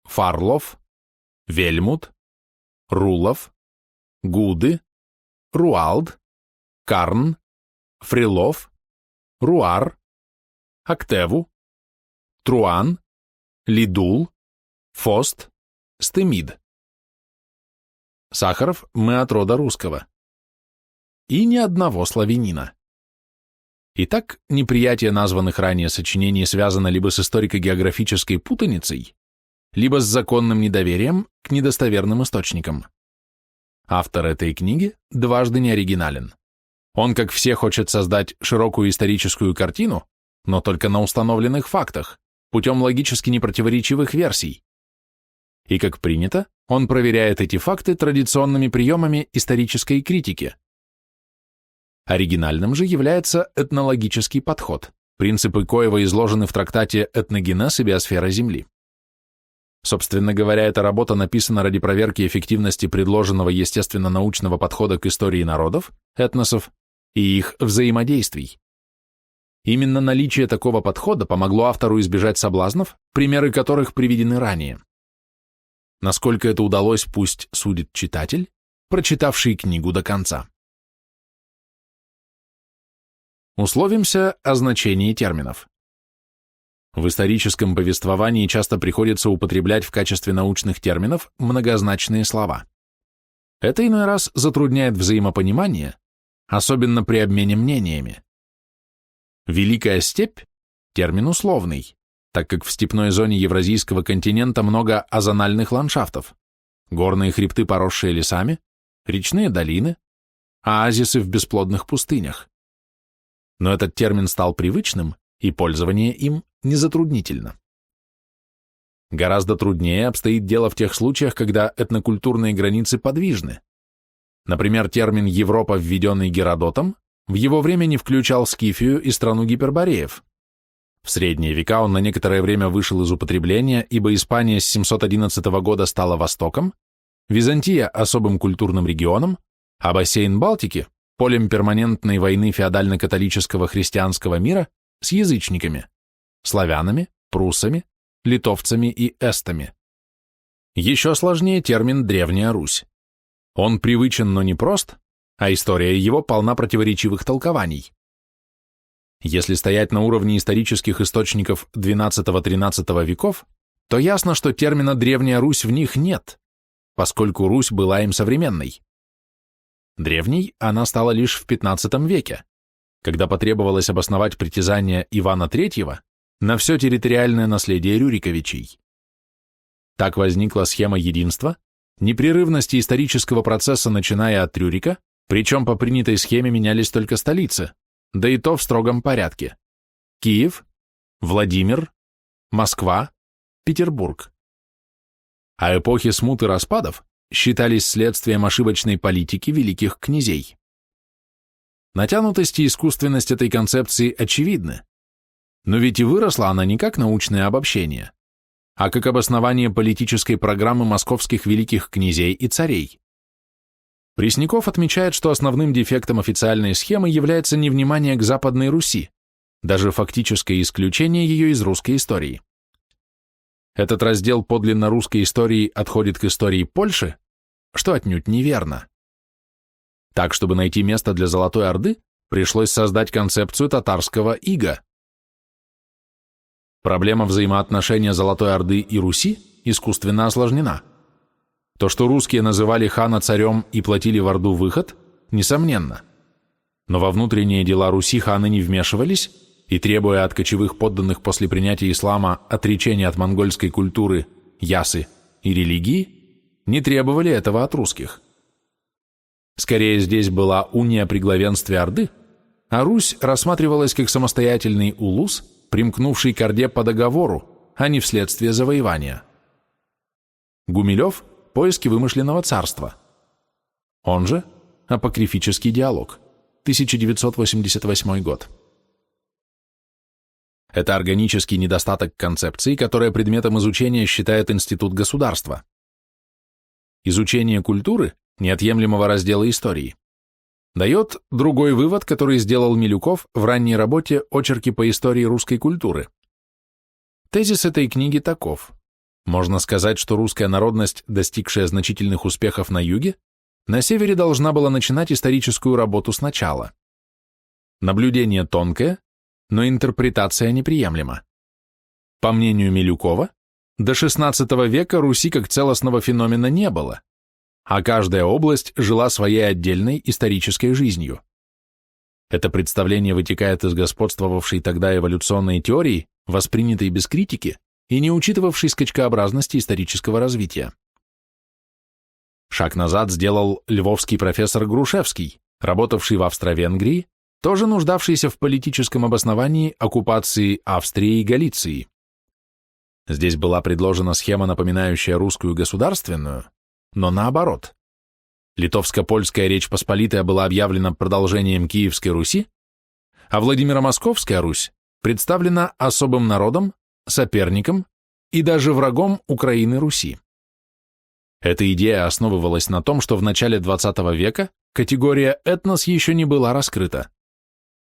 Фарлов, Вельмут, Рулов, Гуды, Руалд, Карн, Фрилов, Руар, Актеву, Труан, Лидул, Фост, Стемид. Сахаров «Мы от рода русского». И ни одного славянина. Итак, неприятие названных ранее сочинений связано либо с историко-географической путаницей, либо с законным недоверием к недостоверным источникам. Автор этой книги дважды не оригинален. Он, как все, хочет создать широкую историческую картину, но только на установленных фактах, путем логически непротиворечивых версий. И, как принято, он проверяет эти факты традиционными приемами исторической критики. Оригинальным же является этнологический подход, принципы коего изложены в трактате «Этногенез и биосфера Земли». Собственно говоря, эта работа написана ради проверки эффективности предложенного естественно-научного подхода к истории народов, этносов и их взаимодействий. Именно наличие такого подхода помогло автору избежать соблазнов, примеры которых приведены ранее. Насколько это удалось, пусть судит читатель, прочитавший книгу до конца. Условимся о значении терминов. В историческом повествовании часто приходится употреблять в качестве научных терминов многозначные слова. Это иной раз затрудняет взаимопонимание, особенно при обмене мнениями. Великая степь – термин условный, так как в степной зоне Евразийского континента много озональных ландшафтов, горные хребты, поросшие лесами, речные долины, оазисы в бесплодных пустынях. Но этот термин стал привычным, и пользование им незатруднительно. Гораздо труднее обстоит дело в тех случаях, когда этнокультурные границы подвижны. Например, термин «Европа», введенный Геродотом, в его время не включал Скифию и страну гипербореев. В средние века он на некоторое время вышел из употребления, ибо Испания с 711 года стала Востоком, Византия – особым культурным регионом, а бассейн Балтики – полем перманентной войны феодально-католического христианского мира с язычниками, славянами, пруссами, литовцами и эстами. Еще сложнее термин «Древняя Русь». Он привычен, но не прост, а история его полна противоречивых толкований. Если стоять на уровне исторических источников XII-XIII веков, то ясно, что термина «Древняя Русь» в них нет, поскольку Русь была им современной. Древней она стала лишь в XV веке, когда потребовалось обосновать притязания Ивана III на все территориальное наследие Рюриковичей. Так возникла схема единства, непрерывности исторического процесса, начиная от Рюрика, причем по принятой схеме менялись только столицы, да и то в строгом порядке. Киев, Владимир, Москва, Петербург. А эпохи смут и распадов считались следствием ошибочной политики великих князей. Натянутость и искусственность этой концепции очевидны, но ведь и выросла она не как научное обобщение, а как обоснование политической программы московских великих князей и царей. Пресняков отмечает, что основным дефектом официальной схемы является невнимание к Западной Руси, даже фактическое исключение ее из русской истории. Этот раздел подлинно русской истории отходит к истории Польши, что отнюдь неверно. Так, чтобы найти место для Золотой Орды, пришлось создать концепцию татарского ига. Проблема взаимоотношения Золотой Орды и Руси искусственно осложнена. То, что русские называли хана царем и платили в Орду выход, несомненно. Но во внутренние дела Руси ханы не вмешивались и, требуя от кочевых подданных после принятия ислама отречения от монгольской культуры, ясы и религии, не требовали этого от русских. Скорее, здесь была уния при главенстве Орды, а Русь рассматривалась как самостоятельный улус, примкнувший к Орде по договору, а не вследствие завоевания. Гумилев – поиски вымышленного царства. Он же апокрифический диалог, 1988 год. Это органический недостаток концепции, которая предметом изучения считает институт государства. Изучение культуры, неотъемлемого раздела истории, дает другой вывод, который сделал Милюков в ранней работе «Очерки по истории русской культуры». Тезис этой книги таков. Можно сказать, что русская народность, достигшая значительных успехов на юге, на севере должна была начинать историческую работу сначала. Наблюдение тонкое, но интерпретация неприемлема. По мнению Милюкова, до XVI века Руси как целостного феномена не было, а каждая область жила своей отдельной исторической жизнью. Это представление вытекает из господствовавшей тогда эволюционной теории, воспринятой без критики и не учитывавшей скачкообразности исторического развития. Шаг назад сделал львовский профессор Грушевский, работавший в Австро-Венгрии, тоже нуждавшийся в политическом обосновании оккупации Австрии и Галиции. Здесь была предложена схема, напоминающая русскую государственную, но наоборот. Литовско-польская Речь Посполитая была объявлена продолжением Киевской Руси, а Владимиро-Московская Русь представлена особым народом, соперником и даже врагом Украины Руси. Эта идея основывалась на том, что в начале XX века категория «этнос» еще не была раскрыта.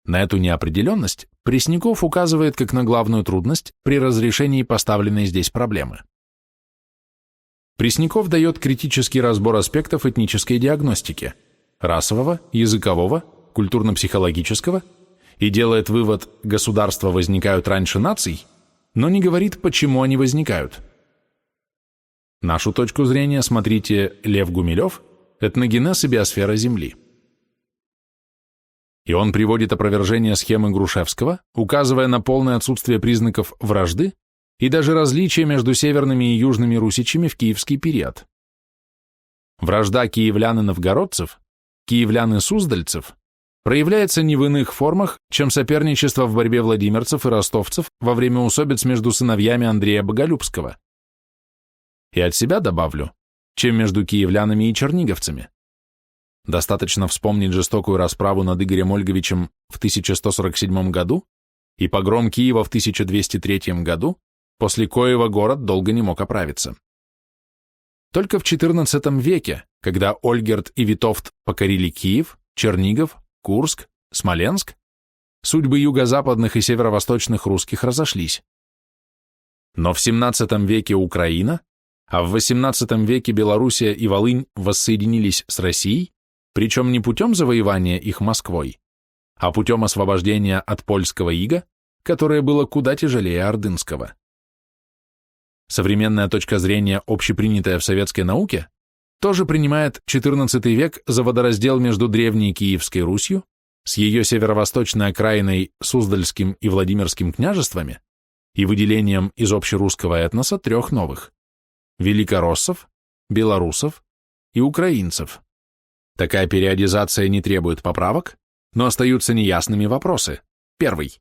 На эту неопределенность Пресняков указывает как на главную трудность при разрешении поставленной здесь проблемы. Пресняков дает критический разбор аспектов этнической диагностики – расового, языкового, культурно-психологического и делает вывод «государства возникают раньше наций», но не говорит, почему они возникают. Нашу точку зрения смотрите Лев Гумилев «Этногенез и биосфера Земли». И он приводит опровержение схемы Грушевского, указывая на полное отсутствие признаков вражды и даже различия между северными и южными русичами в киевский период. Вражда киевлян и новгородцев, киевлян и суздальцев проявляется не в иных формах, чем соперничество в борьбе владимирцев и ростовцев во время усобиц между сыновьями Андрея Боголюбского. И от себя добавлю, чем между киевлянами и черниговцами. Достаточно вспомнить жестокую расправу над Игорем Ольговичем в 1147 году и погром Киева в 1203 году, после коего город долго не мог оправиться. Только в XIV веке, когда Ольгерд и Витовт покорили Киев, Чернигов, Курск, Смоленск, судьбы юго-западных и северо-восточных русских разошлись. Но в XVII веке Украина, а в XVIII веке Белоруссия и Волынь воссоединились с Россией, причем не путем завоевания их Москвой, а путем освобождения от польского ига, которое было куда тяжелее ордынского. Современная точка зрения, общепринятая в советской науке, тоже принимает XIV век за водораздел между древней Киевской Русью с ее северо-восточной окраиной Суздальским и Владимирским княжествами и выделением из общерусского этноса трех новых – великороссов, белорусов и украинцев. Такая периодизация не требует поправок, но остаются неясными вопросы. Первый.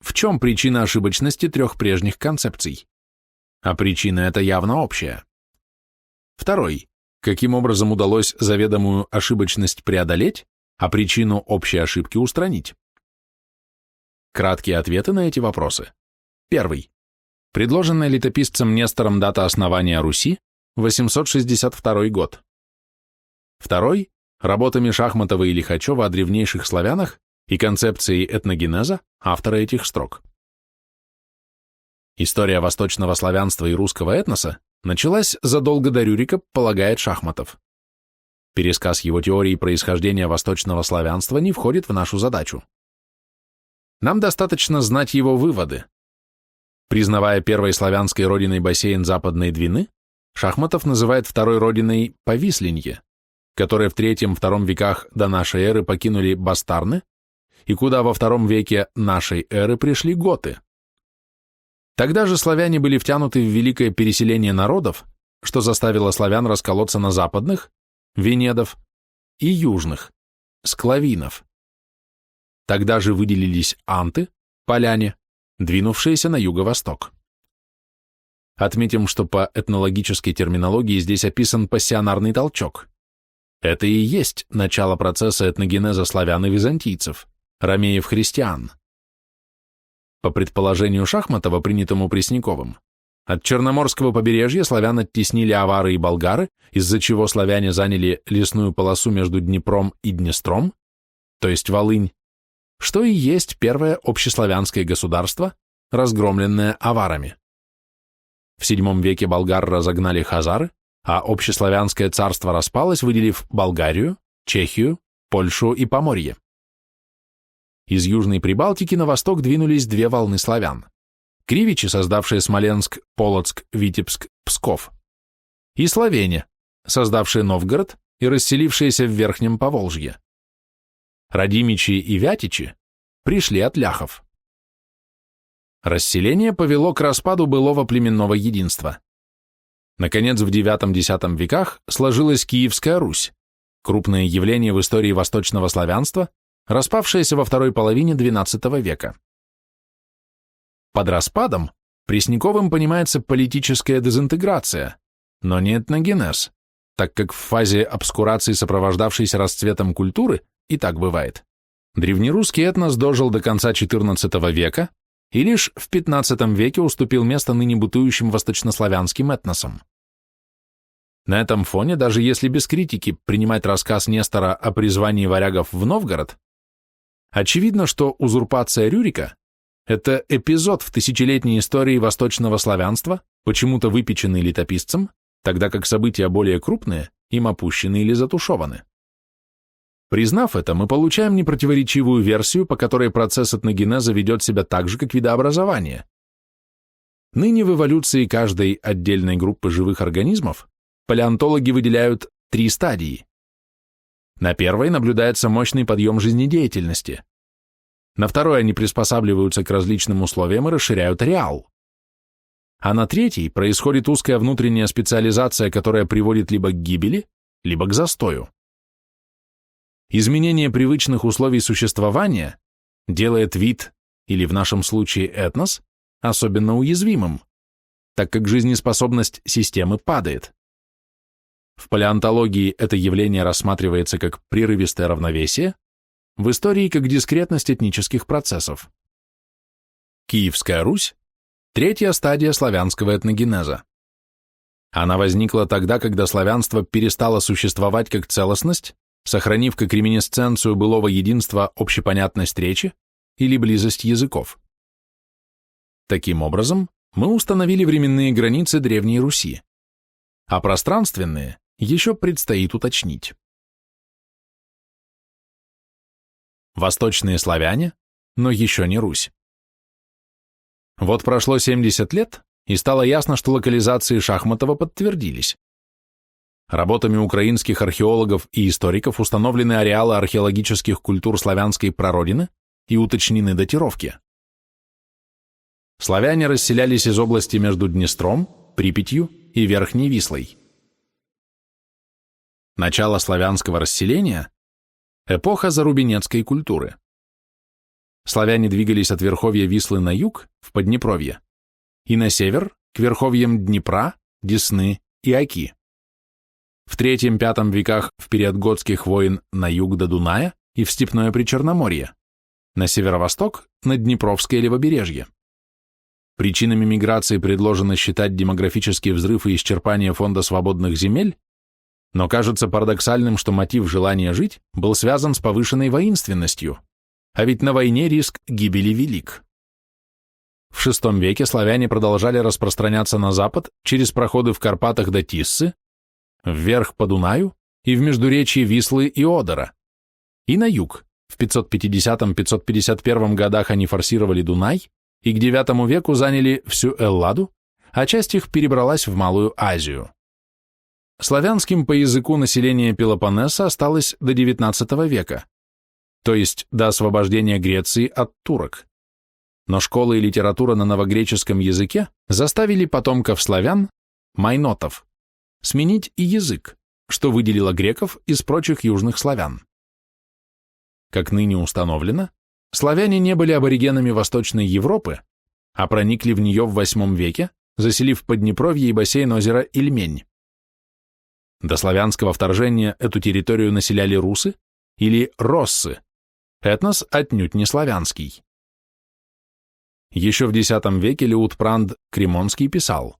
В чем причина ошибочности трех прежних концепций? А причина эта явно общая. Второй. Каким образом удалось заведомую ошибочность преодолеть, а причину общей ошибки устранить? Краткие ответы на эти вопросы. Первый. Предложенная летописцем Нестором дата основания Руси – 862 год. Второй – работами Шахматова и Лихачева о древнейших славянах и концепцией этногенеза автора этих строк. История восточного славянства и русского этноса началась задолго до Рюрика, полагает Шахматов. Пересказ его теории происхождения восточного славянства не входит в нашу задачу. Нам достаточно знать его выводы. Признавая первой славянской родиной бассейн Западной Двины, Шахматов называет второй родиной Повисленье, которые в III-II веках до нашей эры покинули бастарны и куда во II веке нашей эры пришли готы. Тогда же славяне были втянуты в великое переселение народов, что заставило славян расколоться на западных, венедов, и южных, склавинов. Тогда же выделились анты, поляне, двинувшиеся на юго-восток. Отметим, что по этнологической терминологии здесь описан пассионарный толчок. Это и есть начало процесса этногенеза славян и византийцев, ромеев-христиан. По предположению Шахматова, принятому Пресняковым, от Черноморского побережья славян оттеснили авары и болгары, из-за чего славяне заняли лесную полосу между Днепром и Днестром, то есть Волынь, что и есть первое общеславянское государство, разгромленное аварами. В VII веке болгар разогнали хазары, а общеславянское царство распалось, выделив Болгарию, Чехию, Польшу и Поморье. Из Южной Прибалтики на восток двинулись две волны славян. Кривичи, создавшие Смоленск, Полоцк, Витебск, Псков, и славяне, создавшие Новгород и расселившиеся в Верхнем Поволжье. Радимичи и Вятичи пришли от ляхов. Расселение повело к распаду былого племенного единства. Наконец, в IX-X веках сложилась Киевская Русь, крупное явление в истории восточного славянства, распавшееся во второй половине XII века. Под распадом Пресняковым понимается политическая дезинтеграция, но не этногенез, так как в фазе обскурации, сопровождавшейся расцветом культуры, и так бывает, древнерусский этнос дожил до конца XIV века и лишь в XV веке уступил место ныне бытующим восточнославянским этносам. На этом фоне, даже если без критики принимать рассказ Нестора о призвании варягов в Новгород, очевидно, что узурпация Рюрика – это эпизод в тысячелетней истории восточного славянства, почему-то выпеченный летописцем, тогда как события более крупные им опущены или затушеваны. Признав это, мы получаем непротиворечивую версию, по которой процесс этногенеза ведет себя так же, как видообразование. Ныне в эволюции каждой отдельной группы живых организмов палеонтологи выделяют 3 стадии. На первой наблюдается мощный подъем жизнедеятельности. На второй они приспосабливаются к различным условиям и расширяют ареал. А на третьей происходит узкая внутренняя специализация, которая приводит либо к гибели, либо к застою. Изменение привычных условий существования делает вид, или в нашем случае этнос, особенно уязвимым, так как жизнеспособность системы падает. В палеонтологии это явление рассматривается как прерывистое равновесие, в истории как дискретность этнических процессов. Киевская Русь – третья стадия славянского этногенеза. Она возникла тогда, когда славянство перестало существовать как целостность, сохранив как реминисценцию былого единства общепонятность речи или близость языков. Таким образом, мы установили временные границы Древней Руси, а пространственные еще предстоит уточнить. Восточные славяне, но еще не Русь. Вот прошло 70 лет, и стало ясно, что локализации Шахматова подтвердились. Работами украинских археологов и историков установлены ареалы археологических культур славянской прародины и уточнены датировки. Славяне расселялись из области между Днестром, Припятью и Верхней Вислой. Начало славянского расселения – эпоха зарубинецкой культуры. Славяне двигались от верховья Вислы на юг, в Поднепровье, и на север, к верховьям Днепра, Десны и Оки. В III-V веках в период готских войн на юг до Дуная и в степное Причерноморье, на северо-восток – на Днепровское левобережье. Причинами миграции предложено считать демографический взрыв и исчерпание фонда свободных земель, но кажется парадоксальным, что мотив желания жить был связан с повышенной воинственностью, а ведь на войне риск гибели велик. В VI веке славяне продолжали распространяться на запад через проходы в Карпатах до Тиссы, вверх по Дунаю и в междуречье Вислы и Одера, и на юг. В 550-551 годах они форсировали Дунай и к IX веку заняли всю Элладу, а часть их перебралась в Малую Азию. Славянским по языку население Пелопоннеса осталось до XIX века, то есть до освобождения Греции от турок. Но школа и литература на новогреческом языке заставили потомков славян, майнотов, сменить и язык, что выделило греков из прочих южных славян. Как ныне установлено, славяне не были аборигенами Восточной Европы, а проникли в нее в VIII веке, заселив Поднепровье и бассейн озера Ильмень. До славянского вторжения эту территорию населяли русы или россы, этнос отнюдь не славянский. Еще в X веке Лиутпранд Кремонский писал: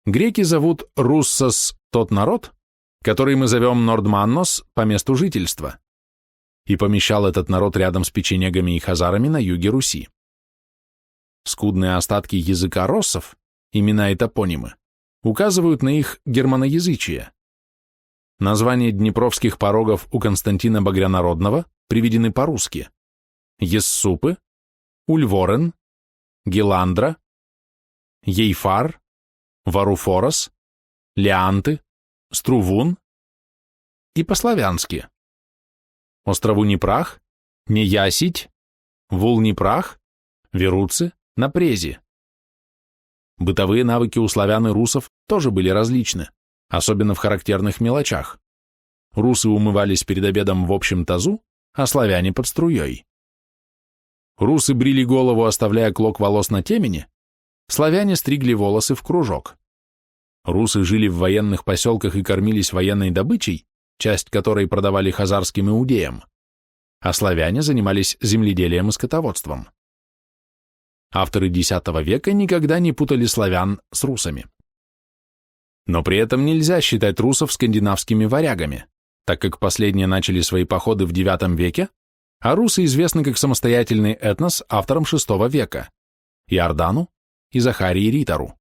«Греки зовут руссос тот народ, который мы зовем нордманнос по месту жительства», и помещал этот народ рядом с печенегами и хазарами на юге Руси. Скудные остатки языка россов, имена и топонимы, указывают на их германоязычие. Названия днепровских порогов у Константина Багрянародного приведены по-русски: Ессупы, Ульворен, Геландра, Ейфар, Варуфорос, Леанты, Струвун и по-славянски: Острову-Непрах, Неясить, Вул-Непрах, Веруцы, Напрези. Бытовые навыки у славян и русов тоже были различны, особенно в характерных мелочах. Русы умывались перед обедом в общем тазу, а славяне под струей. Русы брили голову, оставляя клок волос на темени, славяне стригли волосы в кружок. Русы жили в военных поселках и кормились военной добычей, часть которой продавали хазарским иудеям, а славяне занимались земледелием и скотоводством. Авторы X века никогда не путали славян с русами. Но при этом нельзя считать русов скандинавскими варягами, так как последние начали свои походы в IX веке, а русы известны как самостоятельный этнос авторам VI века – Иордану и Захарии Ритару.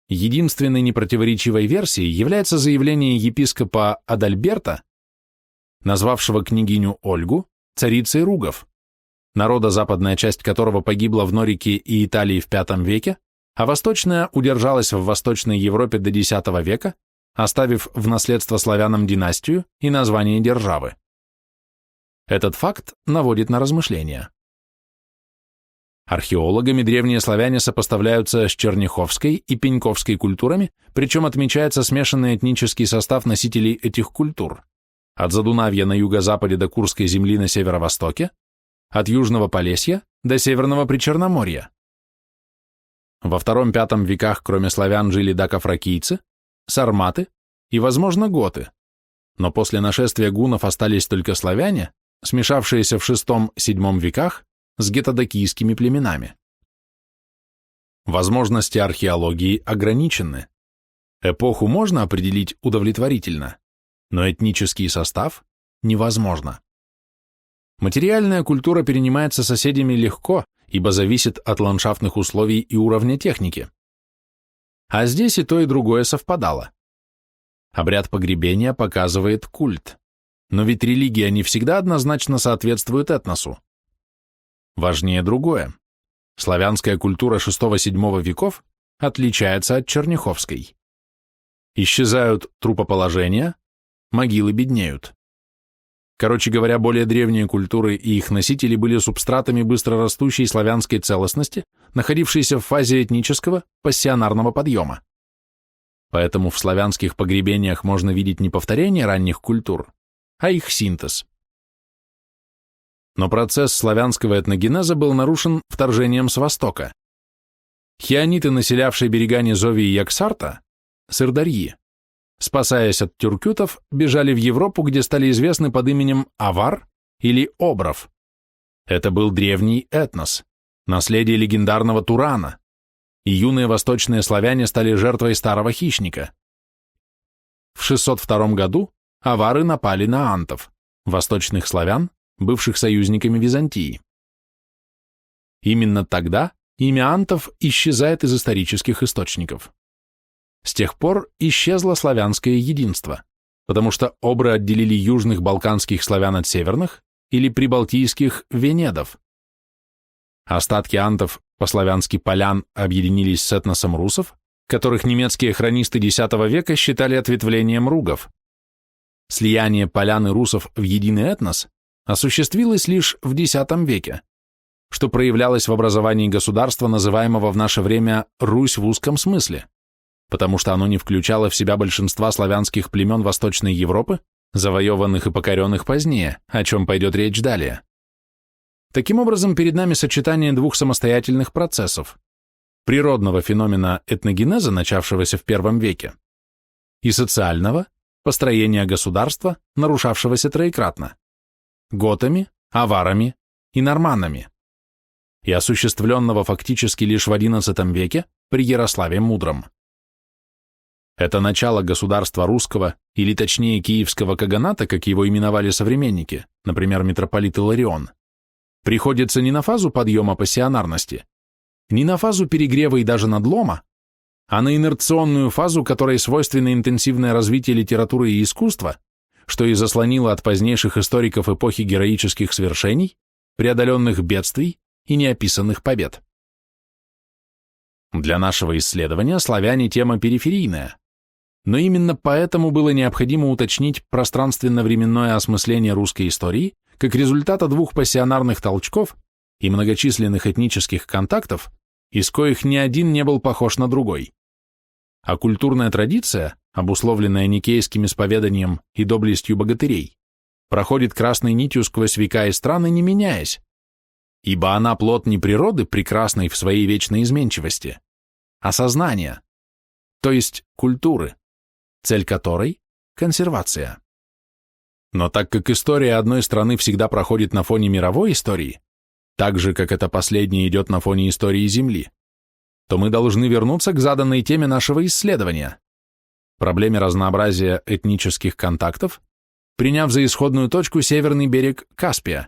Единственной непротиворечивой версией является заявление епископа Адальберта, назвавшего княгиню Ольгу царицей ругов, народа, западная часть которого погибла в Норике и Италии в V веке, а восточная удержалась в Восточной Европе до X века, оставив в наследство славянам династию и название державы. Этот факт наводит на размышления. Археологами древние славяне сопоставляются с черняховской и пеньковской культурами, причем отмечается смешанный этнический состав носителей этих культур, от Задунавья на юго-западе до Курской земли на северо-востоке, от Южного Полесья до Северного Причерноморья. Во II-V веках кроме славян жили дакофракийцы, сарматы и, возможно, готы, но после нашествия гуннов остались только славяне, смешавшиеся в VI-VII веках с гетодокийскими племенами. Возможности археологии ограничены. Эпоху можно определить удовлетворительно, но этнический состав невозможно. Материальная культура перенимается соседями легко, ибо зависит от ландшафтных условий и уровня техники. А здесь и то, и другое совпадало. Обряд погребения показывает культ, но ведь религия не всегда однозначно соответствует этносу. Важнее другое. Славянская культура VI-VII веков отличается от черняховской. Исчезают трупоположения, могилы беднеют. Короче говоря, более древние культуры и их носители были субстратами быстрорастущей славянской целостности, находившейся в фазе этнического, пассионарного подъема. Поэтому в славянских погребениях можно видеть не повторение ранних культур, а их синтез. Но процесс славянского этногенеза был нарушен вторжением с востока. Хиониты, населявшие берега Низовии и Яксарта, сырдарьи, спасаясь от тюркютов, бежали в Европу, где стали известны под именем Авар или Обров. Это был древний этнос, наследие легендарного Турана, и юные восточные славяне стали жертвой старого хищника. В 602 году авары напали на антов, восточных славян, бывших союзниками Византии. Именно тогда имя антов исчезает из исторических источников. С тех пор исчезло славянское единство, потому что обры отделили южных балканских славян от северных или прибалтийских венедов. Остатки антов, по-славянски полян, объединились с этносом русов, которых немецкие хронисты X века считали ответвлением ругов. Слияние полян и русов в единый этнос осуществилось лишь в X веке, что проявлялось в образовании государства, называемого в наше время Русь в узком смысле, потому что оно не включало в себя большинства славянских племен Восточной Европы, завоеванных и покоренных позднее, о чем пойдет речь далее. Таким образом, перед нами сочетание двух самостоятельных процессов: природного феномена этногенеза, начавшегося в I веке, и социального, построения государства, нарушавшегося троекратно, готами, аварами и норманнами, и осуществленного фактически лишь в XI веке при Ярославе Мудром. Это начало государства русского, или точнее киевского каганата, как его именовали современники, например, митрополит Иларион, приходится не на фазу подъема пассионарности, не на фазу перегрева и даже надлома, а на инерционную фазу, которой свойственно интенсивное развитие литературы и искусства, что и заслонило от позднейших историков эпохи героических свершений, преодоленных бедствий и неописанных побед. Для нашего исследования славяне тема периферийная, но именно поэтому было необходимо уточнить пространственно-временное осмысление русской истории как результата двух пассионарных толчков и многочисленных этнических контактов, из коих ни один не был похож на другой. А культурная традиция, обусловленная никейским исповеданием и доблестью богатырей, проходит красной нитью сквозь века и страны, не меняясь, ибо она плод не природы, прекрасной в своей вечной изменчивости, а сознания, то есть культуры, цель которой – консервация. Но так как история одной страны всегда проходит на фоне мировой истории, так же, как эта последняя идет на фоне истории Земли, то мы должны вернуться к заданной теме нашего исследования – проблеме разнообразия этнических контактов, приняв за исходную точку северный берег Каспия,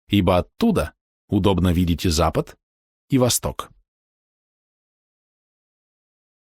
ибо оттуда удобно видеть и Запад, и Восток.